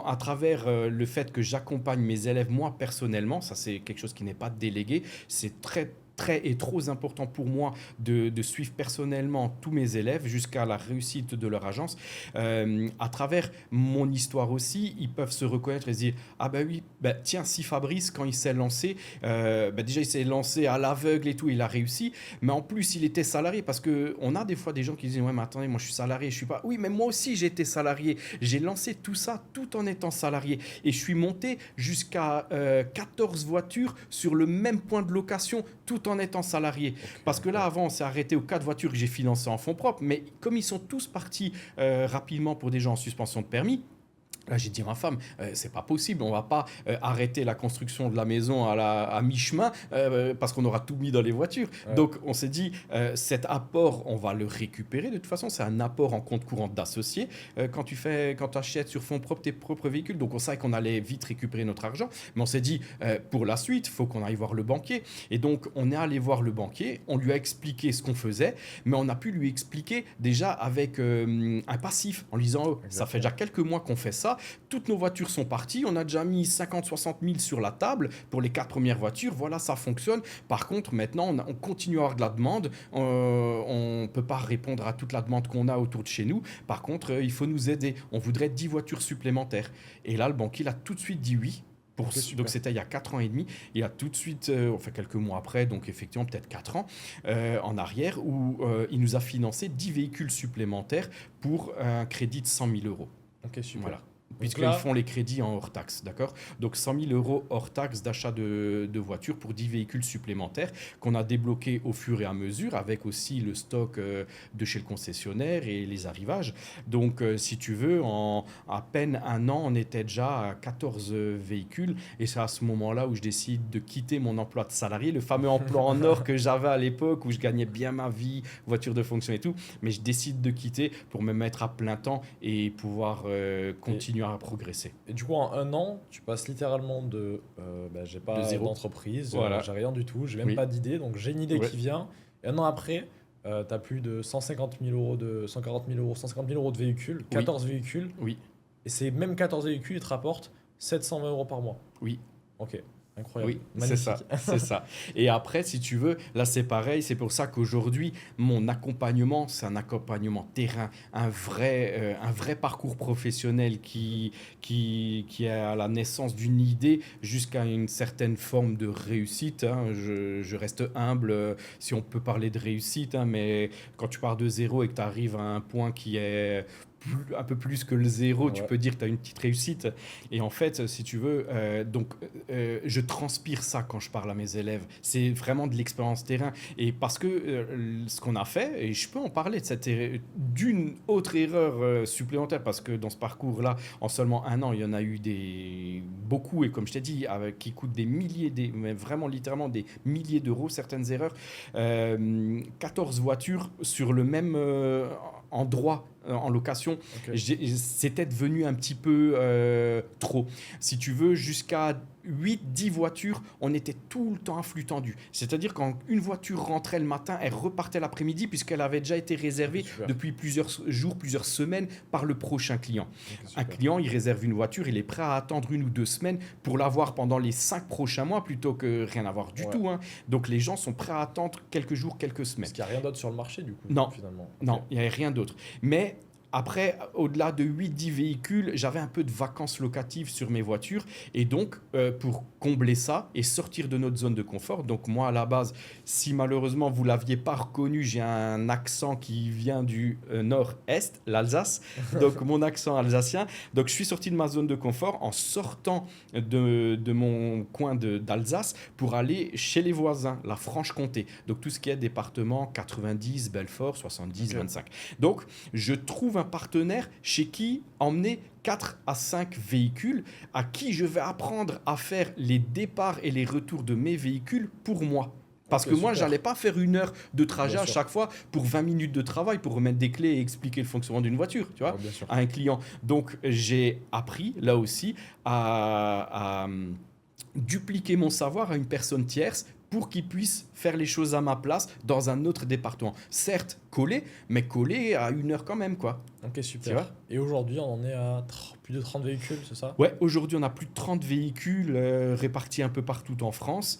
[SPEAKER 1] à travers le fait que j'accompagne mes élèves, moi personnellement, ça c'est quelque chose qui n'est pas délégué, c'est très très et trop important pour moi de suivre personnellement tous mes élèves jusqu'à la réussite de leur agence. À travers mon histoire aussi, ils peuvent se reconnaître et se dire, ah ben oui, ben tiens, si Fabrice, quand il s'est lancé, ben déjà il s'est lancé à l'aveugle et tout, il a réussi, mais en plus il était salarié, parce qu'on a des fois des gens qui disent, ouais mais attendez, moi je suis salarié, je suis pas... Oui, mais moi aussi j'ai été salarié, j'ai lancé tout ça tout en étant salarié, et je suis monté jusqu'à 14 voitures sur le même point de location tout en étant salarié. Parce que là, avant, on s'est arrêté aux 4 voitures que j'ai financées en fonds propres, mais comme ils sont tous partis rapidement pour des gens en suspension de permis, là, j'ai dit à ma femme, c'est pas possible, on va pas arrêter la construction de la maison à mi-chemin parce qu'on aura tout mis dans les voitures.
[SPEAKER 2] Ouais.
[SPEAKER 1] Donc, on s'est dit, cet apport, on va le récupérer. De toute façon, c'est un apport en compte courant d'associé quand tu achètes sur fonds propres tes propres véhicules. Donc, on savait qu'on allait vite récupérer notre argent. Mais on s'est dit, pour la suite, il faut qu'on aille voir le banquier. Et donc, on est allé voir le banquier, on lui a expliqué ce qu'on faisait, mais on a pu lui expliquer déjà avec un passif, en lui disant, oh, ça fait déjà quelques mois qu'on fait ça. Toutes nos voitures sont parties, on a déjà mis 50-60 000 sur la table pour les 4 premières voitures, voilà, ça fonctionne. Par contre, maintenant, on continue à avoir de la demande, on ne peut pas répondre à toute la demande qu'on a autour de chez nous. Par contre, il faut nous aider, on voudrait 10 voitures supplémentaires. Et là, le banquier a tout de suite dit oui. Donc c'était il y a 4 ans et demi, il a tout de suite, enfin quelques mois après, donc effectivement peut-être 4 ans en arrière, où il nous a financé 10 véhicules supplémentaires pour un crédit de 100 000 euros.
[SPEAKER 2] Ok, super.
[SPEAKER 1] Voilà. puisqu'ils
[SPEAKER 2] là,
[SPEAKER 1] font les crédits en hors taxe, d'accord? Donc 100 000 euros hors taxe d'achat de voitures pour 10 véhicules supplémentaires qu'on a débloqués au fur et à mesure, avec aussi le stock de chez le concessionnaire et les arrivages. Donc si tu veux, en à peine un an, on était déjà à 14 véhicules, et c'est à ce moment-là où je décide de quitter mon emploi de salarié, le fameux emploi en or que j'avais à l'époque, où je gagnais bien ma vie, voiture de fonction et tout, mais je décide de quitter pour me mettre à plein temps et pouvoir
[SPEAKER 2] et,
[SPEAKER 1] continuer à progresser.
[SPEAKER 2] et du coup, en un an, tu passes littéralement de j'ai
[SPEAKER 1] De
[SPEAKER 2] pas
[SPEAKER 1] zéro.
[SPEAKER 2] d'entreprise,
[SPEAKER 1] Voilà.
[SPEAKER 2] j'ai rien du tout, j'ai même
[SPEAKER 1] Oui.
[SPEAKER 2] pas d'idée, donc j'ai une idée
[SPEAKER 1] Ouais.
[SPEAKER 2] qui vient. Et un an après, tu as plus de 150 000 euros, 150 000 euros de véhicules,
[SPEAKER 1] Oui.
[SPEAKER 2] 14 véhicules,
[SPEAKER 1] Oui.
[SPEAKER 2] et ces mêmes 14 véhicules, ils te rapportent 720 euros par mois.
[SPEAKER 1] Oui.
[SPEAKER 2] Ok, incroyable,
[SPEAKER 1] Oui, c'est
[SPEAKER 2] magnifique.
[SPEAKER 1] ça, c'est ça. Et après, si tu veux, là c'est pareil, c'est pour ça qu'aujourd'hui, mon accompagnement, c'est un accompagnement terrain, un vrai parcours professionnel qui est à la naissance d'une idée jusqu'à une certaine forme de réussite, hein. Je reste humble si on peut parler de réussite, hein, mais quand tu pars de zéro et que tu arrives à un point qui est un peu plus que le zéro, tu
[SPEAKER 2] Ouais,
[SPEAKER 1] peux dire que tu as une petite réussite. Et en fait, si tu veux, je transpire ça quand je parle à mes élèves. C'est vraiment de l'expérience terrain. Et parce que ce qu'on a fait, et je peux en parler de d'une autre erreur supplémentaire, parce que dans ce parcours-là, en seulement un an, il y en a eu beaucoup, et comme je t'ai dit, qui coûtent des milliers, mais vraiment littéralement des milliers d'euros, certaines erreurs. 14 voitures sur le même endroit en location,
[SPEAKER 2] ok.
[SPEAKER 1] c'était devenu un petit peu trop. Si tu veux, jusqu'à 8-10 voitures, on était tout le temps à flux tendu. C'est-à-dire quand une voiture rentrait le matin, elle repartait l'après-midi puisqu'elle avait déjà été réservée
[SPEAKER 2] Super.
[SPEAKER 1] depuis plusieurs jours, plusieurs semaines par le prochain client.
[SPEAKER 2] Ok,
[SPEAKER 1] Un
[SPEAKER 2] super.
[SPEAKER 1] client, il réserve une voiture, il est prêt à attendre 1 ou 2 semaines pour l'avoir pendant les 5 prochains mois plutôt que rien avoir du
[SPEAKER 2] Ouais.
[SPEAKER 1] tout, hein. Donc les gens sont prêts à attendre quelques jours, quelques semaines.
[SPEAKER 2] Parce qu'il n'y a rien d'autre sur le marché, du coup,
[SPEAKER 1] Non,
[SPEAKER 2] finalement. Ok.
[SPEAKER 1] non, il n'y avait rien d'autre. Mais après, au-delà de 8-10 véhicules, j'avais un peu de vacances locatives sur mes voitures. Et donc, pour combler ça et sortir de notre zone de confort, donc moi, à la base, si malheureusement vous ne l'aviez pas reconnu, j'ai un accent qui vient du nord-est, l'Alsace. Donc, mon accent alsacien. Donc, je suis sorti de ma zone de confort en sortant de mon coin d'Alsace pour aller chez les voisins, la Franche-Comté. Donc, tout ce qui est département 90, Belfort, 70,
[SPEAKER 2] Ok.
[SPEAKER 1] 25. Donc, je trouve un partenaire chez qui emmener 4 à 5 véhicules, à qui je vais apprendre à faire les départs et les retours de mes véhicules pour moi. Parce
[SPEAKER 2] Ok,
[SPEAKER 1] que moi,
[SPEAKER 2] super.
[SPEAKER 1] j'allais pas faire 1 heure de trajet
[SPEAKER 2] Bien
[SPEAKER 1] à
[SPEAKER 2] sûr.
[SPEAKER 1] chaque fois pour 20 minutes de travail pour remettre des clés et expliquer le fonctionnement d'une voiture, tu vois,
[SPEAKER 2] Ouais, bien sûr.
[SPEAKER 1] à un client. Donc, j'ai appris, là aussi, à dupliquer mon savoir à une personne tierce pour qu'il puisse faire les choses à ma place dans un autre département. Certes, collé, mais collé à 1 heure quand même, quoi.
[SPEAKER 2] Ok,
[SPEAKER 1] Tu
[SPEAKER 2] super.
[SPEAKER 1] vois?
[SPEAKER 2] Et aujourd'hui, on en est à plus de 30 véhicules, c'est ça?
[SPEAKER 1] Ouais, aujourd'hui, on a plus de 30 véhicules répartis un peu partout en France.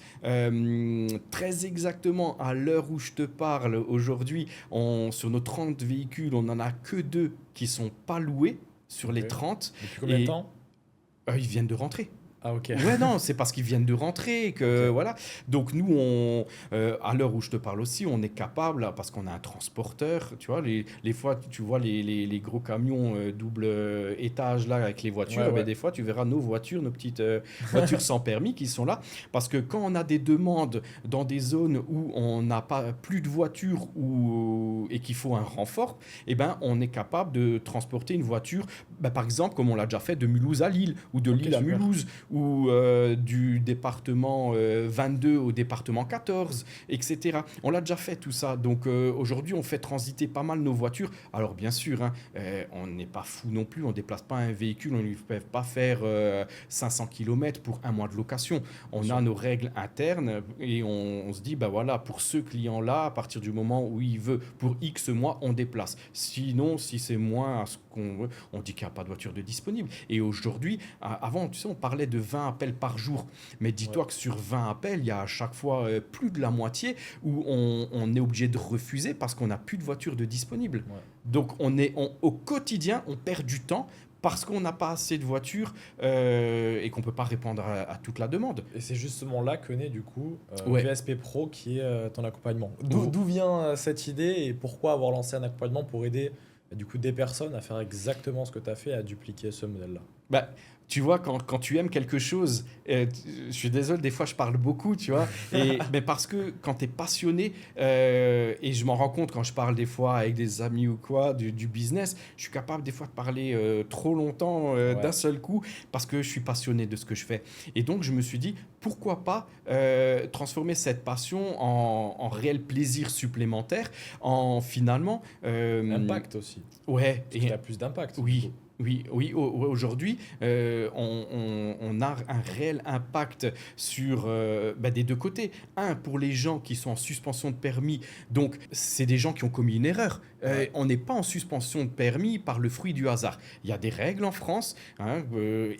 [SPEAKER 1] Très exactement, à l'heure où je te parle, aujourd'hui, sur nos 30 véhicules, on n'en a que 2 qui sont pas loués sur les
[SPEAKER 2] Ok.
[SPEAKER 1] 30.
[SPEAKER 2] Depuis combien de
[SPEAKER 1] Et
[SPEAKER 2] temps?
[SPEAKER 1] ils viennent de rentrer.
[SPEAKER 2] Ah, ok.
[SPEAKER 1] Ouais, non, c'est parce qu'ils viennent de rentrer que
[SPEAKER 2] Ok.
[SPEAKER 1] voilà. Donc nous, à l'heure où je te parle aussi, on est capable, là, parce qu'on a un transporteur, tu vois, les fois, tu vois les gros camions double étage là avec les voitures,
[SPEAKER 2] Ouais,
[SPEAKER 1] eh ben,
[SPEAKER 2] ouais.
[SPEAKER 1] des fois tu verras nos voitures, nos petites voitures sans permis qui sont là, parce que quand on a des demandes dans des zones où on n'a pas plus de voitures et qu'il faut un renfort, eh ben on est capable de transporter une voiture, par exemple comme on l'a déjà fait de Mulhouse à Lille ou de
[SPEAKER 2] Ok,
[SPEAKER 1] Lille à
[SPEAKER 2] super.
[SPEAKER 1] Mulhouse ou du département 22 au département 14, etc. On l'a déjà fait tout ça. Donc aujourd'hui, on fait transiter pas mal nos voitures. Alors bien sûr, hein, on n'est pas fou non plus, on ne déplace pas un véhicule, on ne peut pas faire 500 km pour un mois de location. On
[SPEAKER 2] Bien
[SPEAKER 1] a
[SPEAKER 2] sûr.
[SPEAKER 1] nos règles internes et on se dit, bah voilà, pour ce client-là, à partir du moment où il veut, pour X mois, on déplace. Sinon, si c'est moins à ce qu'on veut, on dit qu'il n'y a pas de voiture de disponible. Et aujourd'hui, avant, tu sais, on parlait de 20 appels par jour. Mais dis-toi
[SPEAKER 2] Ouais.
[SPEAKER 1] que sur 20 appels, il y a à chaque fois plus de la moitié où on est obligé de refuser parce qu'on n'a plus de voiture de disponible.
[SPEAKER 2] Ouais.
[SPEAKER 1] Donc au quotidien, on perd du temps parce qu'on n'a pas assez de voitures et qu'on ne peut pas répondre à toute la demande.
[SPEAKER 2] Et c'est justement là que naît du coup
[SPEAKER 1] Ouais.
[SPEAKER 2] VSP Pro qui est ton accompagnement.
[SPEAKER 1] Oh.
[SPEAKER 2] D'où vient cette idée et pourquoi avoir lancé un accompagnement pour aider du coup des personnes à faire exactement ce que tu as fait, à dupliquer ce modèle-là?
[SPEAKER 1] Bah, tu vois, quand tu aimes quelque chose, je suis désolé, des fois je parle beaucoup, tu vois, mais parce que quand tu es passionné, et je m'en rends compte quand je parle des fois avec des amis ou quoi, du business, je suis capable des fois de parler trop longtemps d'un
[SPEAKER 2] Ouais.
[SPEAKER 1] seul coup parce que je suis passionné de ce que je fais. Et donc je me suis dit, pourquoi pas transformer cette passion en réel plaisir supplémentaire, en finalement...
[SPEAKER 2] Impact aussi.
[SPEAKER 1] ouais,
[SPEAKER 2] Parce qu'il a plus d'impact, du
[SPEAKER 1] oui,
[SPEAKER 2] coup.
[SPEAKER 1] oui, oui. Aujourd'hui, on a un réel impact sur des deux côtés. Un, pour les gens qui sont en suspension de permis, donc c'est des gens qui ont commis une erreur.
[SPEAKER 2] Ouais.
[SPEAKER 1] On n'est pas en suspension de permis par le fruit du hasard. Il y a des règles en France, hein,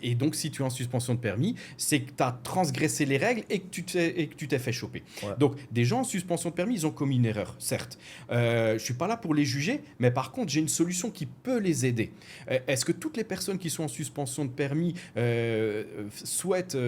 [SPEAKER 1] et donc si tu es en suspension de permis, c'est que tu as transgressé les règles et que tu t'es fait choper.
[SPEAKER 2] Ouais.
[SPEAKER 1] Donc des gens en suspension de permis, ils ont commis une erreur, certes. Je ne suis pas là pour les juger, mais par contre, j'ai une solution qui peut les aider. Est-ce que toutes les personnes qui sont en suspension de permis souhaitent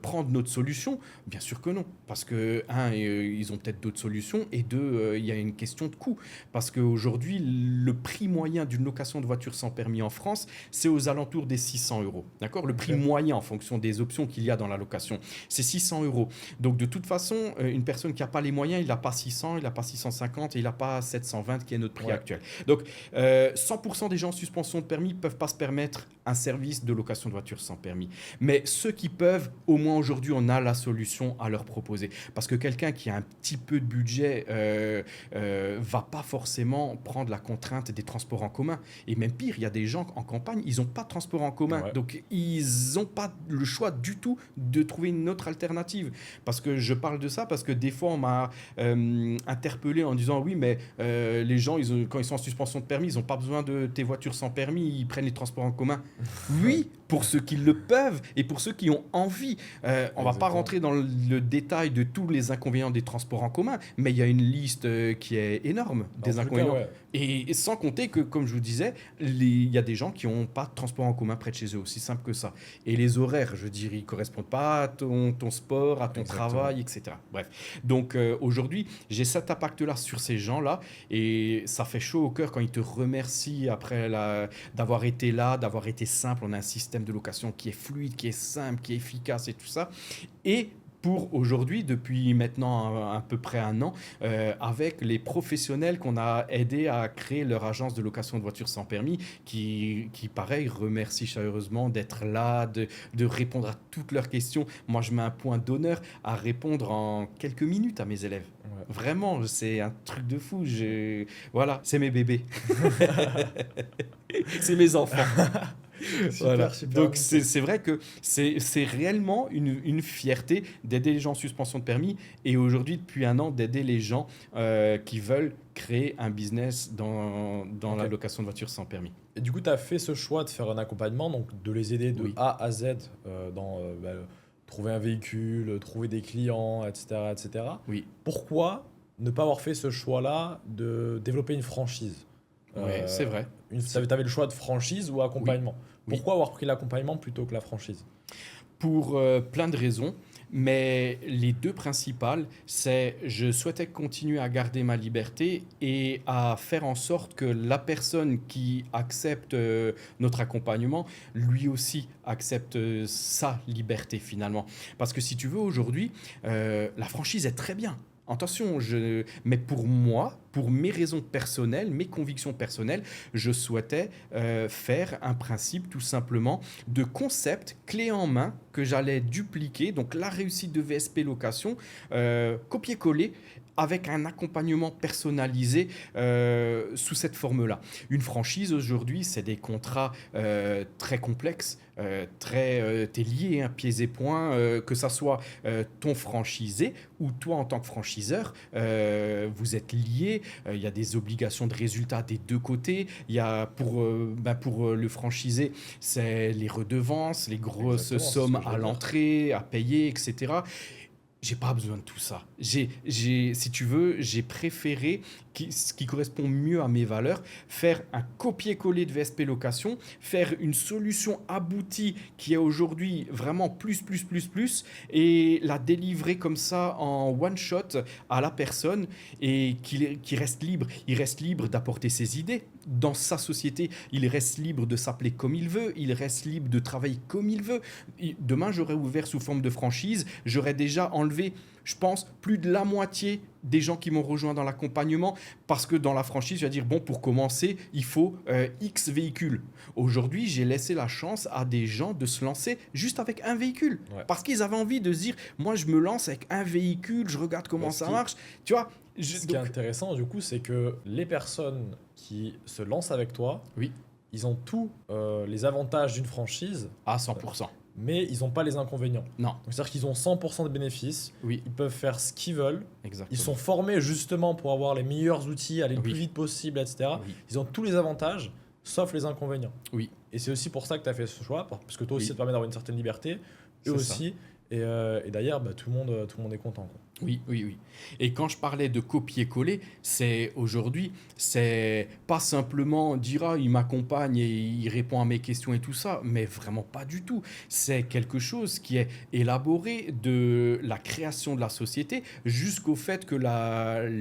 [SPEAKER 1] prendre notre solution? Bien sûr que non. Parce que, un, ils ont peut-être d'autres solutions, et deux, il y a une question de coût. Parce qu'aujourd'hui, le prix moyen d'une location de voiture sans permis en France, c'est aux alentours des 600 euros. D'accord? Le prix
[SPEAKER 2] Ok.
[SPEAKER 1] moyen en fonction des options qu'il y a dans la location, c'est 600 euros. Donc, de toute façon, une personne qui n'a pas les moyens, il n'a pas 600, il n'a pas 650 et il n'a pas 720 qui est notre prix
[SPEAKER 2] Ouais.
[SPEAKER 1] actuel. Donc, 100% des gens en suspension de permis ne peuvent pas se permettre un service de location de voiture sans permis. Mais ceux qui peuvent, au moins aujourd'hui, on a la solution à leur proposer. Parce que quelqu'un qui a un petit peu de budget va pas forcément prendre la contrainte des transports en commun. Et même pire, il y a des gens en campagne, ils n'ont pas de transport en commun.
[SPEAKER 2] Ouais.
[SPEAKER 1] Donc, ils n'ont pas le choix du tout de trouver une autre alternative. Parce que je parle de ça parce que des fois, on m'a interpellé en disant oui, mais les gens, quand ils sont en suspension de permis, ils n'ont pas besoin de tes voitures sans permis, ils prennent les transports en commun. Oui, pour ceux qui le peuvent et pour ceux qui ont envie. On va pas
[SPEAKER 2] Exactement.
[SPEAKER 1] rentrer dans le détail de tous les inconvénients des transports en commun, mais il y a une liste qui est énorme
[SPEAKER 2] En
[SPEAKER 1] des
[SPEAKER 2] tout cas,
[SPEAKER 1] inconvénients.
[SPEAKER 2] ouais.
[SPEAKER 1] Et sans compter que, comme je vous disais, il y a des gens qui n'ont pas de transport en commun près de chez eux, aussi simple que ça. Et les horaires, je dirais, ils ne correspondent pas à ton sport, à ton
[SPEAKER 2] Exactement.
[SPEAKER 1] travail, etc. Bref. Donc aujourd'hui, j'ai cet impact-là sur ces gens-là, et ça fait chaud au cœur quand ils te remercient après d'avoir été là, d'avoir été simple. On a un système de location qui est fluide, qui est simple, qui est efficace et tout ça. Et pour aujourd'hui, depuis maintenant à peu près un an, avec les professionnels qu'on a aidés à créer leur agence de location de voitures sans permis, pareil, remercient chaleureusement d'être là, de répondre à toutes leurs questions. Moi, je mets un point d'honneur à répondre en quelques minutes à mes élèves.
[SPEAKER 2] Ouais.
[SPEAKER 1] Vraiment, c'est un truc de fou. Voilà, c'est mes bébés. C'est mes enfants. Voilà.
[SPEAKER 2] Super, super.
[SPEAKER 1] Donc
[SPEAKER 2] Nickel.
[SPEAKER 1] c'est vrai que c'est réellement une fierté d'aider les gens en suspension de permis, et aujourd'hui depuis un an d'aider les gens qui veulent créer un business dans
[SPEAKER 2] Ok.
[SPEAKER 1] la location de voitures sans permis.
[SPEAKER 2] Et du coup, tu as fait ce choix de faire un accompagnement, donc de les aider de
[SPEAKER 1] Oui,
[SPEAKER 2] A à Z dans trouver un véhicule, trouver des clients, etc., etc.
[SPEAKER 1] oui,
[SPEAKER 2] Pourquoi ne pas avoir fait ce choix-là de développer une franchise?
[SPEAKER 1] ouais, c'est vrai.
[SPEAKER 2] Tu avais le choix de franchise ou
[SPEAKER 1] Oui,
[SPEAKER 2] accompagnement.
[SPEAKER 1] oui.
[SPEAKER 2] Pourquoi avoir pris l'accompagnement plutôt que la franchise?
[SPEAKER 1] Pour plein de raisons, mais les deux principales, c'est je souhaitais continuer à garder ma liberté et à faire en sorte que la personne qui accepte notre accompagnement, lui aussi accepte sa liberté finalement. Parce que si tu veux, aujourd'hui, la franchise est très bien. Attention, mais pour moi, pour mes raisons personnelles, mes convictions personnelles, je souhaitais faire un principe tout simplement de concept clé en main que j'allais dupliquer, donc la réussite de VSP Location, copier-coller avec un accompagnement personnalisé sous cette forme-là. Une franchise aujourd'hui, c'est des contrats très complexes, t'es lié, hein, pieds et poings, que ça soit ton franchisé ou toi en tant que franchiseur, vous êtes liés. Il y a des obligations de résultat des deux côtés. Il y a pour le franchisé, c'est les redevances, les grosses
[SPEAKER 2] Exactement, c'est ce
[SPEAKER 1] sommes
[SPEAKER 2] que
[SPEAKER 1] à
[SPEAKER 2] j'allais dire.
[SPEAKER 1] l'entrée, à payer, etc. J'ai pas besoin de tout ça. Si tu veux, j'ai préféré ce qui correspond mieux à mes valeurs, faire un copier-coller de VSP Location, faire une solution aboutie qui est aujourd'hui vraiment plus, et la délivrer comme ça en one shot à la personne et qu'il reste libre. Il reste libre d'apporter ses idées dans sa société. Il reste libre de s'appeler comme il veut. Il reste libre de travailler comme il veut. Demain, j'aurais ouvert sous forme de franchise. J'aurais déjà enlevé, je pense, plus de la moitié des gens qui m'ont rejoint dans l'accompagnement parce que dans la franchise, je vais dire, bon, pour commencer, il faut X véhicules. Aujourd'hui, j'ai laissé la chance à des gens de se lancer juste avec un véhicule.
[SPEAKER 2] Ouais.
[SPEAKER 1] Parce qu'ils avaient envie de se dire, moi, je me lance avec un véhicule, je regarde comment
[SPEAKER 2] Ouais,
[SPEAKER 1] ça marche. Tu vois,
[SPEAKER 2] Ce qui est intéressant, du coup, c'est que les personnes qui se lancent avec toi,
[SPEAKER 1] oui,
[SPEAKER 2] ils ont tous les avantages d'une franchise,
[SPEAKER 1] à 100%.
[SPEAKER 2] mais ils n'ont pas les inconvénients.
[SPEAKER 1] Non,
[SPEAKER 2] Donc, c'est-à-dire qu'ils ont 100% de bénéfices,
[SPEAKER 1] oui,
[SPEAKER 2] ils peuvent faire ce qu'ils veulent,
[SPEAKER 1] exactement.
[SPEAKER 2] ils sont formés justement pour avoir les meilleurs outils, aller le plus
[SPEAKER 1] Oui.
[SPEAKER 2] vite possible, etc.
[SPEAKER 1] Oui.
[SPEAKER 2] Ils ont tous les avantages, sauf les inconvénients.
[SPEAKER 1] Oui.
[SPEAKER 2] Et c'est aussi pour ça que tu as fait ce choix, parce que toi aussi,
[SPEAKER 1] Oui.
[SPEAKER 2] ça te permet d'avoir une certaine liberté, eux
[SPEAKER 1] C'est ça.
[SPEAKER 2] aussi. Et d'ailleurs, bah, tout le monde est content, quoi.
[SPEAKER 1] Oui. Et quand je parlais de copier-coller, c'est aujourd'hui, c'est pas simplement dire ah, il m'accompagne et il répond à mes questions et tout ça, mais vraiment pas du tout. C'est quelque chose qui est élaboré de la création de la société jusqu'au fait que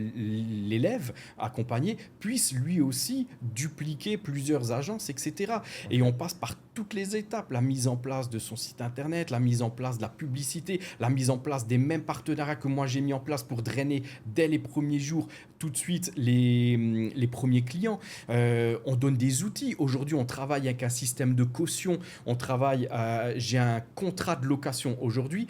[SPEAKER 1] l'élève accompagné puisse lui aussi dupliquer plusieurs agences, etc. Et on passe par toutes les étapes, la mise en place de son site internet, la mise en place de la publicité, la mise en place des mêmes partenariats que moi j'ai mis en place pour drainer dès les premiers jours tout de suite les premiers clients. On donne des outils. Aujourd'hui, on travaille avec un système de caution. On travaille, j'ai un contrat de location aujourd'hui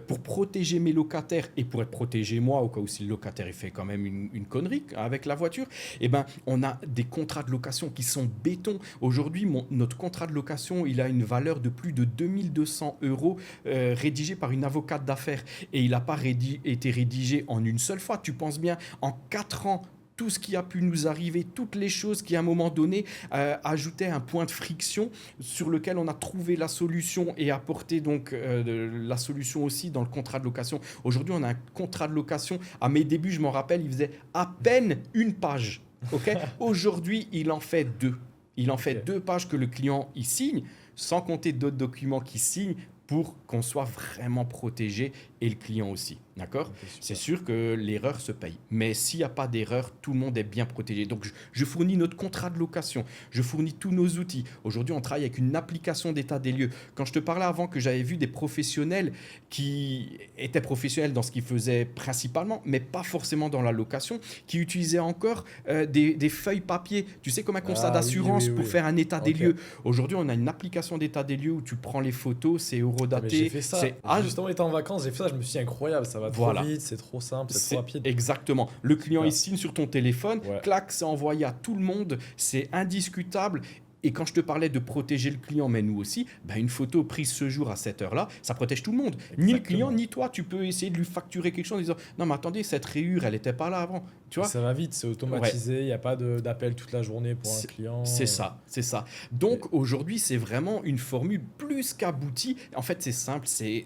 [SPEAKER 1] pour protéger mes locataires et pour être protégé moi au cas où si le locataire il fait quand même une connerie avec la voiture. Eh ben, on a des contrats de location qui sont béton. Aujourd'hui, notre contrat de location, il a une valeur de plus de 2200 € rédigé par une avocate d'affaires et il n'a pas été rédigé en une seule fois. Tu penses bien, en 4 ans, tout ce qui a pu nous arriver, toutes les choses qui à un moment donné ajoutaient un point de friction sur lequel on a trouvé la solution et apporté donc la solution aussi dans le contrat de location. Aujourd'hui, on a un contrat de location. À mes débuts, je m'en rappelle, il faisait à peine une page. Okay. Aujourd'hui, il en fait 2. Il en fait 2 pages que le client y signe, sans compter d'autres documents qu'il signe pour qu'on soit vraiment protégé et le client aussi. D'accord ?
[SPEAKER 2] Ok, super.
[SPEAKER 1] C'est sûr que l'erreur se paye. Mais s'il n'y a pas d'erreur, tout le monde est bien protégé. Donc, je fournis notre contrat de location. Je fournis tous nos outils. Aujourd'hui, on travaille avec une application d'état des lieux. Quand je te parlais avant que j'avais vu des professionnels qui étaient professionnels dans ce qu'ils faisaient principalement, mais pas forcément dans la location, qui utilisaient encore des feuilles papier. Tu sais, comme un constat d'assurance pour faire un état des lieux. Aujourd'hui, on a une application d'état des lieux où tu prends les photos, c'est eurodaté.
[SPEAKER 2] Mais j'ai fait ça. Justement, étant en vacances, j'ai fait ça. Je me suis dit, incroyable, ça va trop vite, c'est trop simple, c'est trop rapide.
[SPEAKER 1] Exactement. Le client,
[SPEAKER 2] Super.
[SPEAKER 1] il signe sur ton téléphone, clac, c'est envoyé à tout le monde, c'est indiscutable. Et quand je te parlais de protéger le client, mais nous aussi, ben une photo prise ce jour à cette heure-là, ça protège tout le monde.
[SPEAKER 2] Exactement.
[SPEAKER 1] Ni le client, ni toi. Tu peux essayer de lui facturer quelque chose en disant « Non, mais attendez, cette rayure, elle n'était pas là avant. » Tu vois ?
[SPEAKER 2] Ça va vite, c'est automatisé, il n'y a pas d'appel toute la journée pour un client.
[SPEAKER 1] C'est ça. Donc aujourd'hui, c'est vraiment une formule plus qu'aboutie. En fait, c'est simple, c'est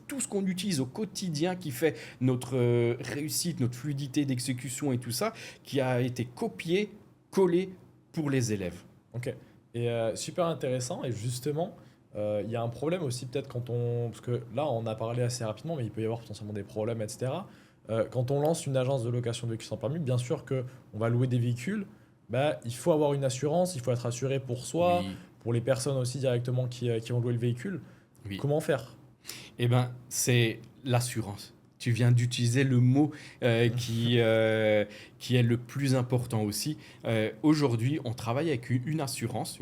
[SPEAKER 1] tout ce qu'on utilise au quotidien qui fait notre réussite, notre fluidité d'exécution et tout ça, qui a été copié, collé pour les élèves.
[SPEAKER 2] Ok. Et super intéressant. Et justement, il y a un problème aussi peut-être quand on... Parce que là, on a parlé assez rapidement, mais il peut y avoir potentiellement des problèmes, etc. Quand on lance une agence de location de véhicules sans permis, bien sûr qu'on va louer des véhicules. Bah, il faut avoir une assurance, il faut être assuré pour soi,
[SPEAKER 1] Oui.
[SPEAKER 2] pour les personnes aussi directement qui vont louer le véhicule.
[SPEAKER 1] Oui.
[SPEAKER 2] Comment faire ?
[SPEAKER 1] Eh bien, c'est l'assurance. Tu viens d'utiliser le mot qui est le plus important aussi. Aujourd'hui, on travaille avec une assurance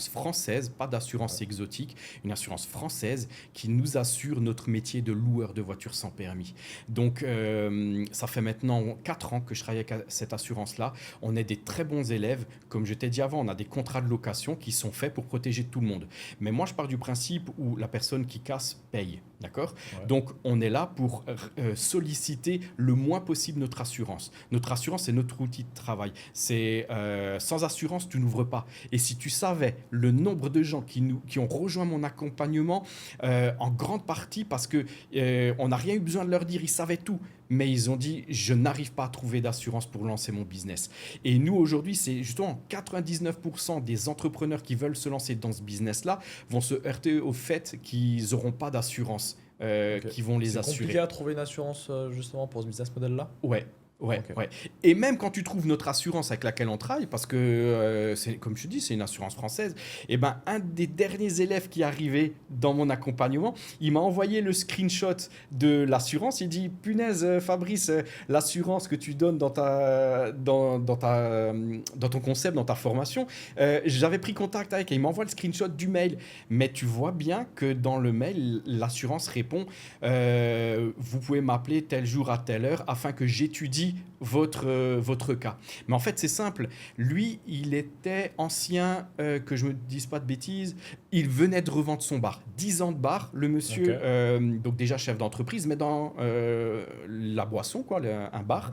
[SPEAKER 1] française, pas d'assurance exotique, une assurance française qui nous assure notre métier de loueur de voitures sans permis. Donc, ça fait maintenant 4 ans que je travaille avec cette assurance-là. On est des très bons élèves. Comme je t'ai dit avant, on a des contrats de location qui sont faits pour protéger tout le monde. Mais moi, je pars du principe où la personne qui casse paye. D'accord?
[SPEAKER 2] Ouais.
[SPEAKER 1] Donc, on est là pour solliciter le moins possible notre assurance. Notre assurance, c'est notre outil de travail. Sans assurance, tu n'ouvres pas. Et si tu savais le nombre de gens qui ont rejoint mon accompagnement, en grande partie parce que on n'a rien eu besoin de leur dire, ils savaient tout. Mais ils ont dit, je n'arrive pas à trouver d'assurance pour lancer mon business. Et nous, aujourd'hui, c'est justement 99% des entrepreneurs qui veulent se lancer dans ce business-là vont se heurter au fait qu'ils n'auront pas d'assurance
[SPEAKER 2] Ok.
[SPEAKER 1] qui vont les
[SPEAKER 2] C'est
[SPEAKER 1] assurer.
[SPEAKER 2] compliqué à trouver une assurance justement pour ce business model-là?
[SPEAKER 1] Ouais. Ouais,
[SPEAKER 2] Ok.
[SPEAKER 1] ouais. Et même quand tu trouves notre assurance avec laquelle on travaille, parce que, comme je te dis, c'est une assurance française, et ben, un des derniers élèves qui est arrivé dans mon accompagnement, il m'a envoyé le screenshot de l'assurance. Il dit, punaise, Fabrice, l'assurance que tu donnes dans ton concept, dans ta formation, j'avais pris contact avec, et il m'envoie le screenshot du mail. Mais tu vois bien que dans le mail, l'assurance répond, vous pouvez m'appeler tel jour à telle heure afin que j'étudie votre cas. Mais en fait, c'est simple. Lui, il était ancien, que je ne me dise pas de bêtises, il venait de revendre son bar. 10 ans de bar, le monsieur,
[SPEAKER 2] Ok.
[SPEAKER 1] donc déjà chef d'entreprise, mais dans la boisson, quoi, un bar.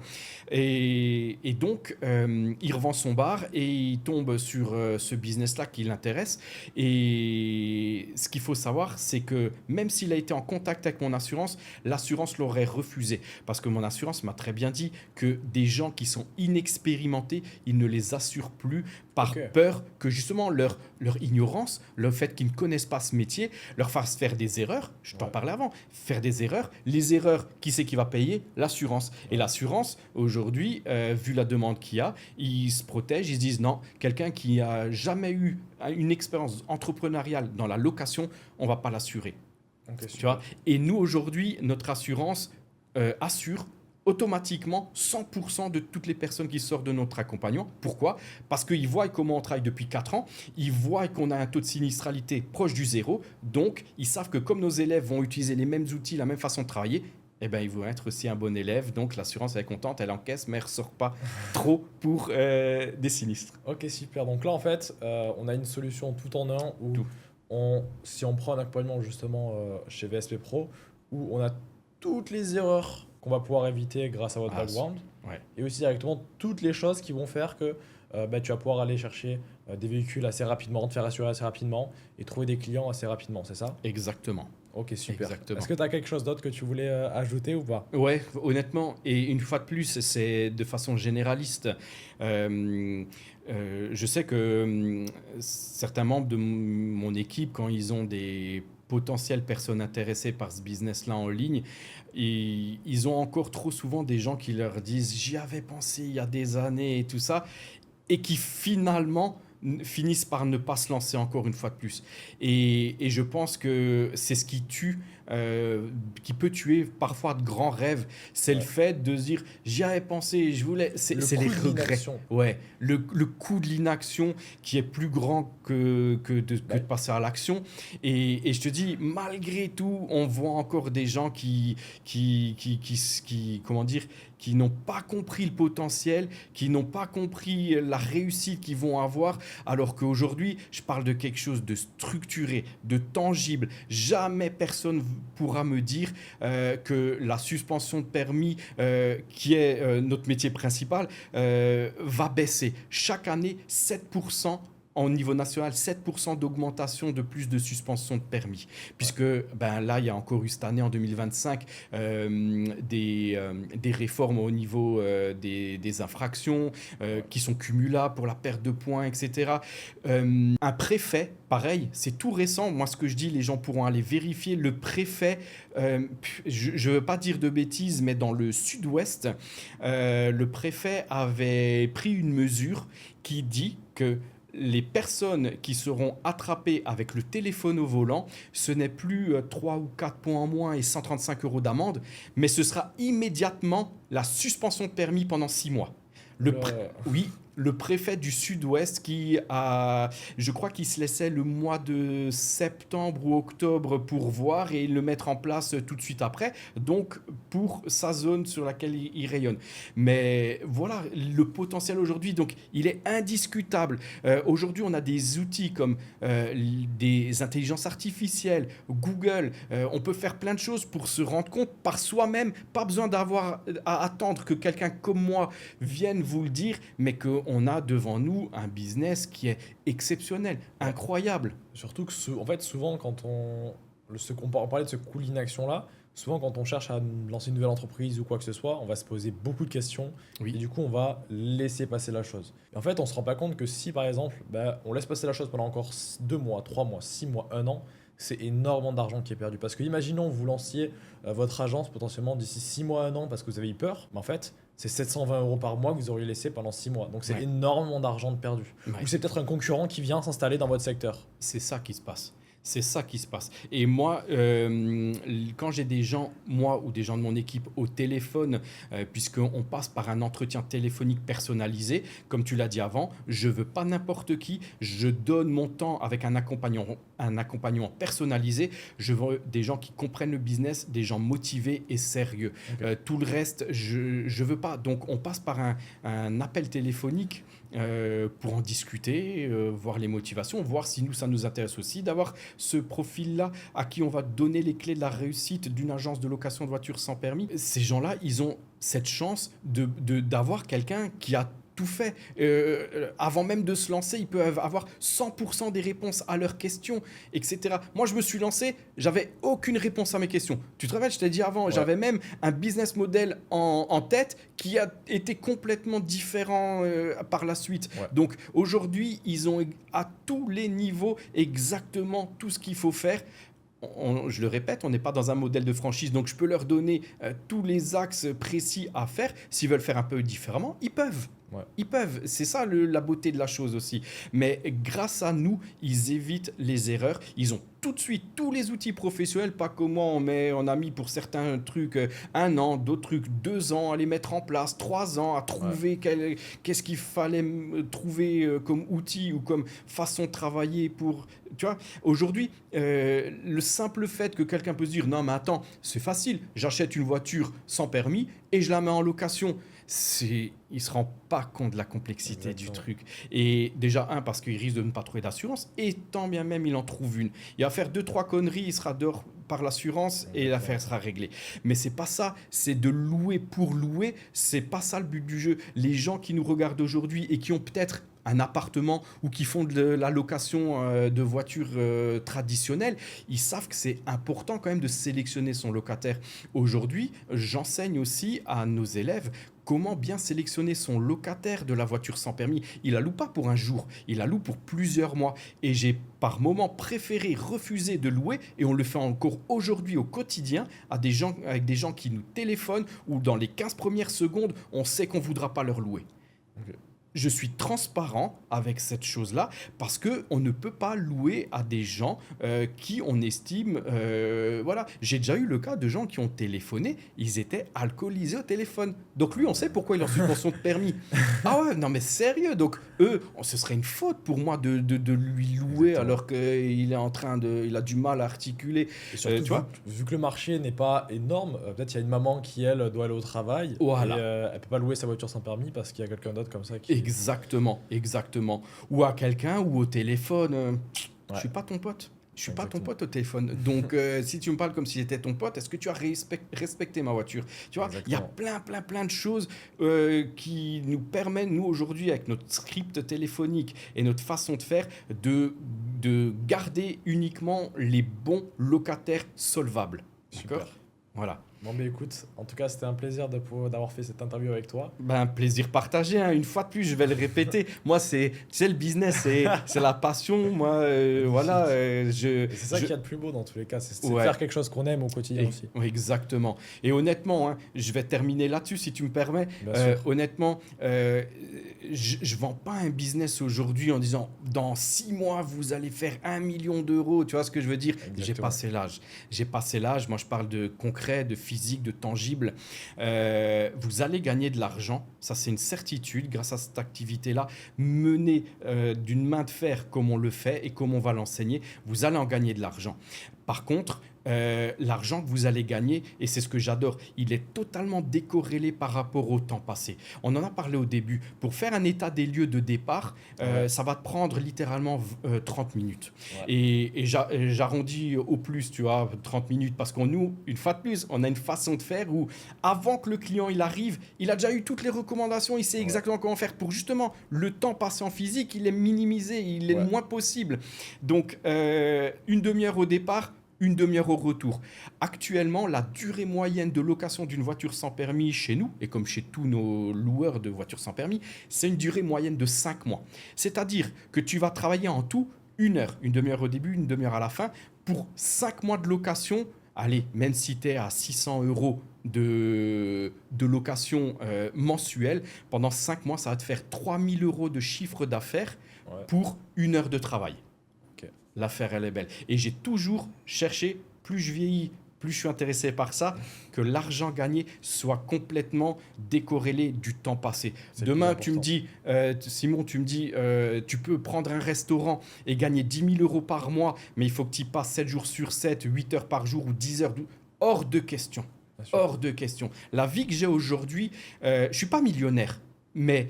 [SPEAKER 1] Et donc, il revend son bar et il tombe sur ce business-là qui l'intéresse. Et ce qu'il faut savoir, c'est que même s'il a été en contact avec mon assurance, l'assurance l'aurait refusé. Parce que mon assurance m'a très bien dit que des gens qui sont inexpérimentés, ils ne les assurent plus par
[SPEAKER 2] Ok.
[SPEAKER 1] peur que justement leur ignorance, le fait qu'ils ne connaissent pas ce métier, leur fasse faire des erreurs. Je t'en
[SPEAKER 2] Ouais.
[SPEAKER 1] parlais avant. Faire des erreurs. Les erreurs, qui c'est qui va payer? L'assurance. Et
[SPEAKER 2] Ouais.
[SPEAKER 1] l'assurance, aujourd'hui, vu la demande qu'il y a, ils se protègent. Ils se disent non, quelqu'un qui a jamais eu une expérience entrepreneuriale dans la location, on va pas l'assurer.
[SPEAKER 2] Ok,
[SPEAKER 1] Tu vois?
[SPEAKER 2] super.
[SPEAKER 1] Et nous, aujourd'hui, notre assurance assure automatiquement 100% de toutes les personnes qui sortent de notre accompagnement. Pourquoi? Parce qu'ils voient comment on travaille depuis 4 ans, ils voient qu'on a un taux de sinistralité proche du zéro, donc ils savent que comme nos élèves vont utiliser les mêmes outils, la même façon de travailler, eh ben, ils vont être aussi un bon élève, donc l'assurance elle est contente, elle encaisse, mais elle ne ressort pas trop pour des sinistres.
[SPEAKER 2] Ok, super. Donc là, en fait, on a une solution tout en un où
[SPEAKER 1] Tout.
[SPEAKER 2] si on prend un accompagnement justement chez VSP Pro, où on a toutes les erreurs qu'on va pouvoir éviter grâce à votre
[SPEAKER 1] Ah,
[SPEAKER 2] background,
[SPEAKER 1] ouais.
[SPEAKER 2] et aussi directement toutes les choses qui vont faire que tu vas pouvoir aller chercher des véhicules assez rapidement, te faire assurer assez rapidement et trouver des clients assez rapidement, c'est ça?
[SPEAKER 1] Exactement.
[SPEAKER 2] Ok, super.
[SPEAKER 1] Exactement.
[SPEAKER 2] Est-ce que tu as quelque chose d'autre que tu voulais ajouter ou pas?
[SPEAKER 1] Ouais, honnêtement, et une fois de plus, c'est de façon généraliste. Je sais que certains membres de mon équipe, quand ils ont des potentielles personnes intéressées par ce business-là en ligne, ils ont encore trop souvent des gens qui leur disent j'y avais pensé il y a des années et tout ça, et qui finalement finissent par ne pas se lancer encore une fois de plus. Et je pense que c'est ce qui tue, qui peut tuer parfois de grands rêves, c'est le
[SPEAKER 2] Ouais.
[SPEAKER 1] fait de se dire j'y avais pensé, je voulais,
[SPEAKER 2] Le
[SPEAKER 1] c'est les
[SPEAKER 2] coût de
[SPEAKER 1] regrets.
[SPEAKER 2] l'inaction.
[SPEAKER 1] Ouais, le coût de l'inaction qui est plus grand que de
[SPEAKER 2] Ouais.
[SPEAKER 1] passer à l'action. Et je te dis, malgré tout, on voit encore des gens comment dire, qui n'ont pas compris le potentiel, qui n'ont pas compris la réussite qu'ils vont avoir, alors qu'aujourd'hui, je parle de quelque chose de structuré, de tangible. Jamais personne pourra me dire que la suspension de permis, qui est notre métier principal, va baisser. Chaque année, 7%. Au niveau national, 7% d'augmentation de plus de suspension de permis. Puisque ben, là, il y a encore eu cette année, en 2025, des réformes au niveau des infractions qui sont cumulables pour la perte de points, etc. Un préfet, pareil, c'est tout récent. Moi, ce que je dis, les gens pourront aller vérifier. Le préfet, je ne veux pas dire de bêtises, mais dans le sud-ouest, le préfet avait pris une mesure qui dit que les personnes qui seront attrapées avec le téléphone au volant, ce n'est plus 3 ou 4 points en moins et 135 € d'amende, mais ce sera immédiatement la suspension de permis pendant 6 mois.
[SPEAKER 2] Le-
[SPEAKER 1] Oui, le préfet du Sud-Ouest je crois qu'il se laissait le mois de septembre ou octobre pour voir et le mettre en place tout de suite après, donc pour sa zone sur laquelle il rayonne. Mais voilà, le potentiel aujourd'hui, donc il est indiscutable. Aujourd'hui, on a des outils comme des intelligences artificielles, Google, on peut faire plein de choses pour se rendre compte par soi-même, pas besoin d'avoir à attendre que quelqu'un comme moi vienne vous le dire, mais qu'on a devant nous un business qui est exceptionnel, incroyable.
[SPEAKER 2] Surtout que en fait, souvent, on parlait de ce coût l'inaction-là, souvent quand on cherche à lancer une nouvelle entreprise ou quoi que ce soit, on va se poser beaucoup de questions
[SPEAKER 1] Oui.
[SPEAKER 2] et du coup, on va laisser passer la chose. Et en fait, on ne se rend pas compte que si, par exemple, on laisse passer la chose pendant encore 2 mois, 3 mois, 6 mois, 1 an, c'est énormément d'argent qui est perdu. Parce que imaginons vous lanciez votre agence potentiellement d'ici 6 mois, 1 an parce que vous avez eu peur, mais en fait, c'est 720 € par mois que vous auriez laissé pendant 6 mois. Donc c'est
[SPEAKER 1] Ouais.
[SPEAKER 2] énormément d'argent de perdu.
[SPEAKER 1] Ouais.
[SPEAKER 2] Ou c'est peut-être un concurrent qui vient s'installer dans votre secteur.
[SPEAKER 1] C'est ça qui se passe. C'est ça qui se passe. Et moi, quand j'ai des gens, moi ou des gens de mon équipe au téléphone, puisqu'on passe par un entretien téléphonique personnalisé, comme tu l'as dit avant, je veux pas n'importe qui, je donne mon temps avec un accompagnement personnalisé, je veux des gens qui comprennent le business, des gens motivés et sérieux.
[SPEAKER 2] Ok.
[SPEAKER 1] Tout le reste, je veux pas. Donc on passe par un appel téléphonique pour en discuter, voir les motivations, voir si ça nous intéresse aussi, d'avoir ce profil-là à qui on va donner les clés de la réussite d'une agence de location de voitures sans permis. Ces gens-là, ils ont cette chance d'avoir quelqu'un qui a tout fait. Avant même de se lancer, ils peuvent avoir 100% des réponses à leurs questions, etc. Moi, je me suis lancé, j'avais aucune réponse à mes questions. Tu te rappelles, je t'ai dit avant,
[SPEAKER 2] Ouais.
[SPEAKER 1] j'avais même un business model en tête qui a été complètement différent par la suite.
[SPEAKER 2] Ouais.
[SPEAKER 1] Donc aujourd'hui, ils ont à tous les niveaux exactement tout ce qu'il faut faire. Je le répète, on n'est pas dans un modèle de franchise, donc je peux leur donner tous les axes précis à faire. S'ils veulent faire un peu différemment, ils peuvent.
[SPEAKER 2] Ouais.
[SPEAKER 1] Ils peuvent, c'est ça la beauté de la chose aussi. Mais grâce à nous, ils évitent les erreurs. Ils ont tout de suite tous les outils professionnels, pas comme moi, on a mis pour certains trucs 1 an, d'autres trucs 2 ans à les mettre en place, 3 ans à trouver qu'est-ce qu'il fallait trouver comme outil ou comme façon de travailler pour... Tu vois, aujourd'hui, le simple fait que quelqu'un peut se dire, non mais attends, c'est facile, j'achète une voiture sans permis et je la mets en location. Il ne se rend pas compte de la complexité du
[SPEAKER 2] Exactement.
[SPEAKER 1] truc. Et déjà, parce qu'il risque de ne pas trouver d'assurance, et tant bien même il en trouve une. Il va faire 2-3 conneries, il sera dehors par l'assurance et l'affaire sera réglée. Mais c'est pas ça, c'est de louer pour louer, c'est pas ça le but du jeu. Les gens qui nous regardent aujourd'hui et qui ont peut-être un appartement ou qui font de la location de voitures traditionnelles, ils savent que c'est important quand même de sélectionner son locataire. Aujourd'hui, j'enseigne aussi à nos élèves comment bien sélectionner son locataire de la voiture sans permis. Il la loue pas pour un jour, il la loue pour plusieurs mois. Et j'ai par moment préféré refuser de louer, et on le fait encore aujourd'hui au quotidien, avec des gens qui nous téléphonent, où dans les 15 premières secondes, on sait qu'on ne voudra pas leur louer.
[SPEAKER 2] Ok.
[SPEAKER 1] Je suis transparent avec cette chose-là parce qu'on ne peut pas louer à des gens qui on estime... voilà, j'ai déjà eu le cas de gens qui ont téléphoné, ils étaient alcoolisés au téléphone. Donc lui, on sait pourquoi il est en suspension de permis. Ah ouais, non mais sérieux. Donc eux, ce serait une faute pour moi de lui louer
[SPEAKER 2] Exactement.
[SPEAKER 1] alors qu'il est il a du mal à articuler.
[SPEAKER 2] Et surtout,
[SPEAKER 1] Tu vois
[SPEAKER 2] vu que le marché n'est pas énorme, peut-être il y a une maman qui, elle, doit aller au travail.
[SPEAKER 1] Voilà.
[SPEAKER 2] Et elle peut pas louer sa voiture sans permis parce qu'il y a quelqu'un d'autre comme ça qui.
[SPEAKER 1] Exactement, exactement. Ou à quelqu'un ou au téléphone. Je
[SPEAKER 2] Ouais.
[SPEAKER 1] suis pas ton pote. Je suis pas ton
[SPEAKER 2] Exactement.
[SPEAKER 1] pote au téléphone. Donc, si tu me parles comme si j'étais ton pote, est-ce que tu as respecté ma voiture? Tu vois, il y a
[SPEAKER 2] Exactement.
[SPEAKER 1] plein de choses qui nous permettent, nous, aujourd'hui, avec notre script téléphonique et notre façon de faire, de garder uniquement les bons locataires solvables.
[SPEAKER 2] Super.
[SPEAKER 1] D'accord? Voilà.
[SPEAKER 2] Bon, mais écoute, en tout cas, c'était un plaisir d'avoir fait cette interview avec toi.
[SPEAKER 1] Ben, plaisir partagé, hein. Une fois de plus, je vais le répéter. Moi, tu sais, le business, c'est la passion. Moi, voilà.
[SPEAKER 2] Et c'est ça qu'il y a de plus beau dans tous les cas, c'est de
[SPEAKER 1] Ouais.
[SPEAKER 2] faire quelque chose qu'on aime au quotidien aussi.
[SPEAKER 1] Oui, exactement. Et honnêtement, je vais terminer là-dessus, si tu me permets.
[SPEAKER 2] Bien sûr.
[SPEAKER 1] Honnêtement, je ne vends pas un business aujourd'hui en disant dans 6 mois, vous allez faire 1 million d'euros. Tu vois ce que je veux dire? J'ai
[SPEAKER 2] Exactement.
[SPEAKER 1] passé l'âge. J'ai passé l'âge. Moi, je parle de concret, de physique, de tangible. Vous allez gagner de l'argent, ça c'est une certitude, grâce à cette activité-là, menée d'une main de fer comme on le fait et comme on va l'enseigner, vous allez en gagner de l'argent. Par contre, l'argent que vous allez gagner, et c'est ce que j'adore, il est totalement décorrélé par rapport au temps passé. On en a parlé au début. Pour faire un état des lieux de départ, ça va te prendre littéralement 30 minutes.
[SPEAKER 2] Ouais.
[SPEAKER 1] Et j'arrondis au plus, tu vois, 30 minutes, parce qu'on nous, une fois de plus, on a une façon de faire où, avant que le client il arrive, il a déjà eu toutes les recommandations, il sait exactement comment faire pour justement le temps passé en physique, il est minimisé, il est le moins possible. Donc, une demi-heure au départ, une demi-heure au retour. Actuellement, la durée moyenne de location d'une voiture sans permis chez nous, et comme chez tous nos loueurs de voitures sans permis, c'est une durée moyenne de 5 mois. C'est-à-dire que tu vas travailler en tout 1 heure, une demi-heure au début, une demi-heure à la fin, pour 5 mois de location. Allez, même si tu es à 600 € de location mensuelle, pendant 5 mois, ça va te faire 3000 € de chiffre d'affaires pour 1 heure de travail. L'affaire, elle est belle. Et j'ai toujours cherché, plus je vieillis, plus je suis intéressé par ça, que l'argent gagné soit complètement décorrélé du temps passé. Demain, tu me dis, Simon, tu me dis, tu peux prendre un restaurant et gagner 10 000 € par mois, mais il faut que tu y passes 7 jours sur 7, 8 heures par jour ou 10 heures. Hors de question. Hors de question. La vie que j'ai aujourd'hui, je ne suis pas millionnaire, mais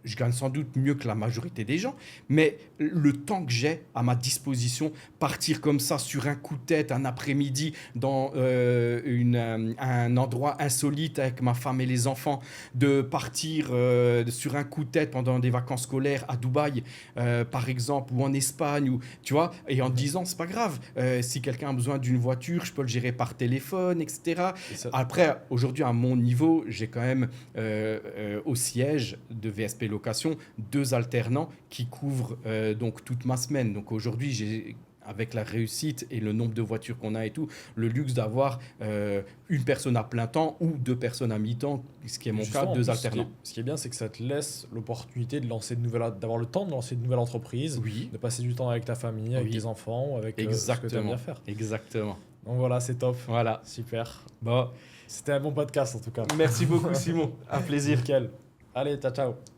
[SPEAKER 1] je gagne sans doute mieux que la majorité des gens, mais le temps que j'ai à ma disposition, partir comme ça sur un coup de tête, un après-midi, dans un endroit insolite avec ma femme et les enfants, de partir sur un coup de tête pendant des vacances scolaires à Dubaï, par exemple, ou en Espagne, ou, tu vois, et en disant, c'est pas grave, si quelqu'un a besoin d'une voiture, je peux le gérer par téléphone, etc. Après, aujourd'hui, à mon niveau, j'ai quand même au siège de VSP Location 2 alternants qui couvrent donc toute ma semaine. Donc aujourd'hui, j'ai, avec la réussite et le nombre de voitures qu'on a et tout, le luxe d'avoir une personne à plein temps ou 2 personnes à mi-temps, ce qui est mon cas, 2 alternants.
[SPEAKER 2] Ce qui est bien, c'est que ça te laisse l'opportunité d'avoir le temps de lancer de nouvelles entreprises, de passer du temps avec ta famille, avec tes enfants, ou avec ce que tu aimes bien faire.
[SPEAKER 1] Exactement.
[SPEAKER 2] Donc voilà, c'est top.
[SPEAKER 1] Voilà.
[SPEAKER 2] Super.
[SPEAKER 1] Bon.
[SPEAKER 2] C'était un bon podcast en tout cas.
[SPEAKER 1] Merci beaucoup Simon, un plaisir.
[SPEAKER 2] Nickel. Allez, ciao, ciao.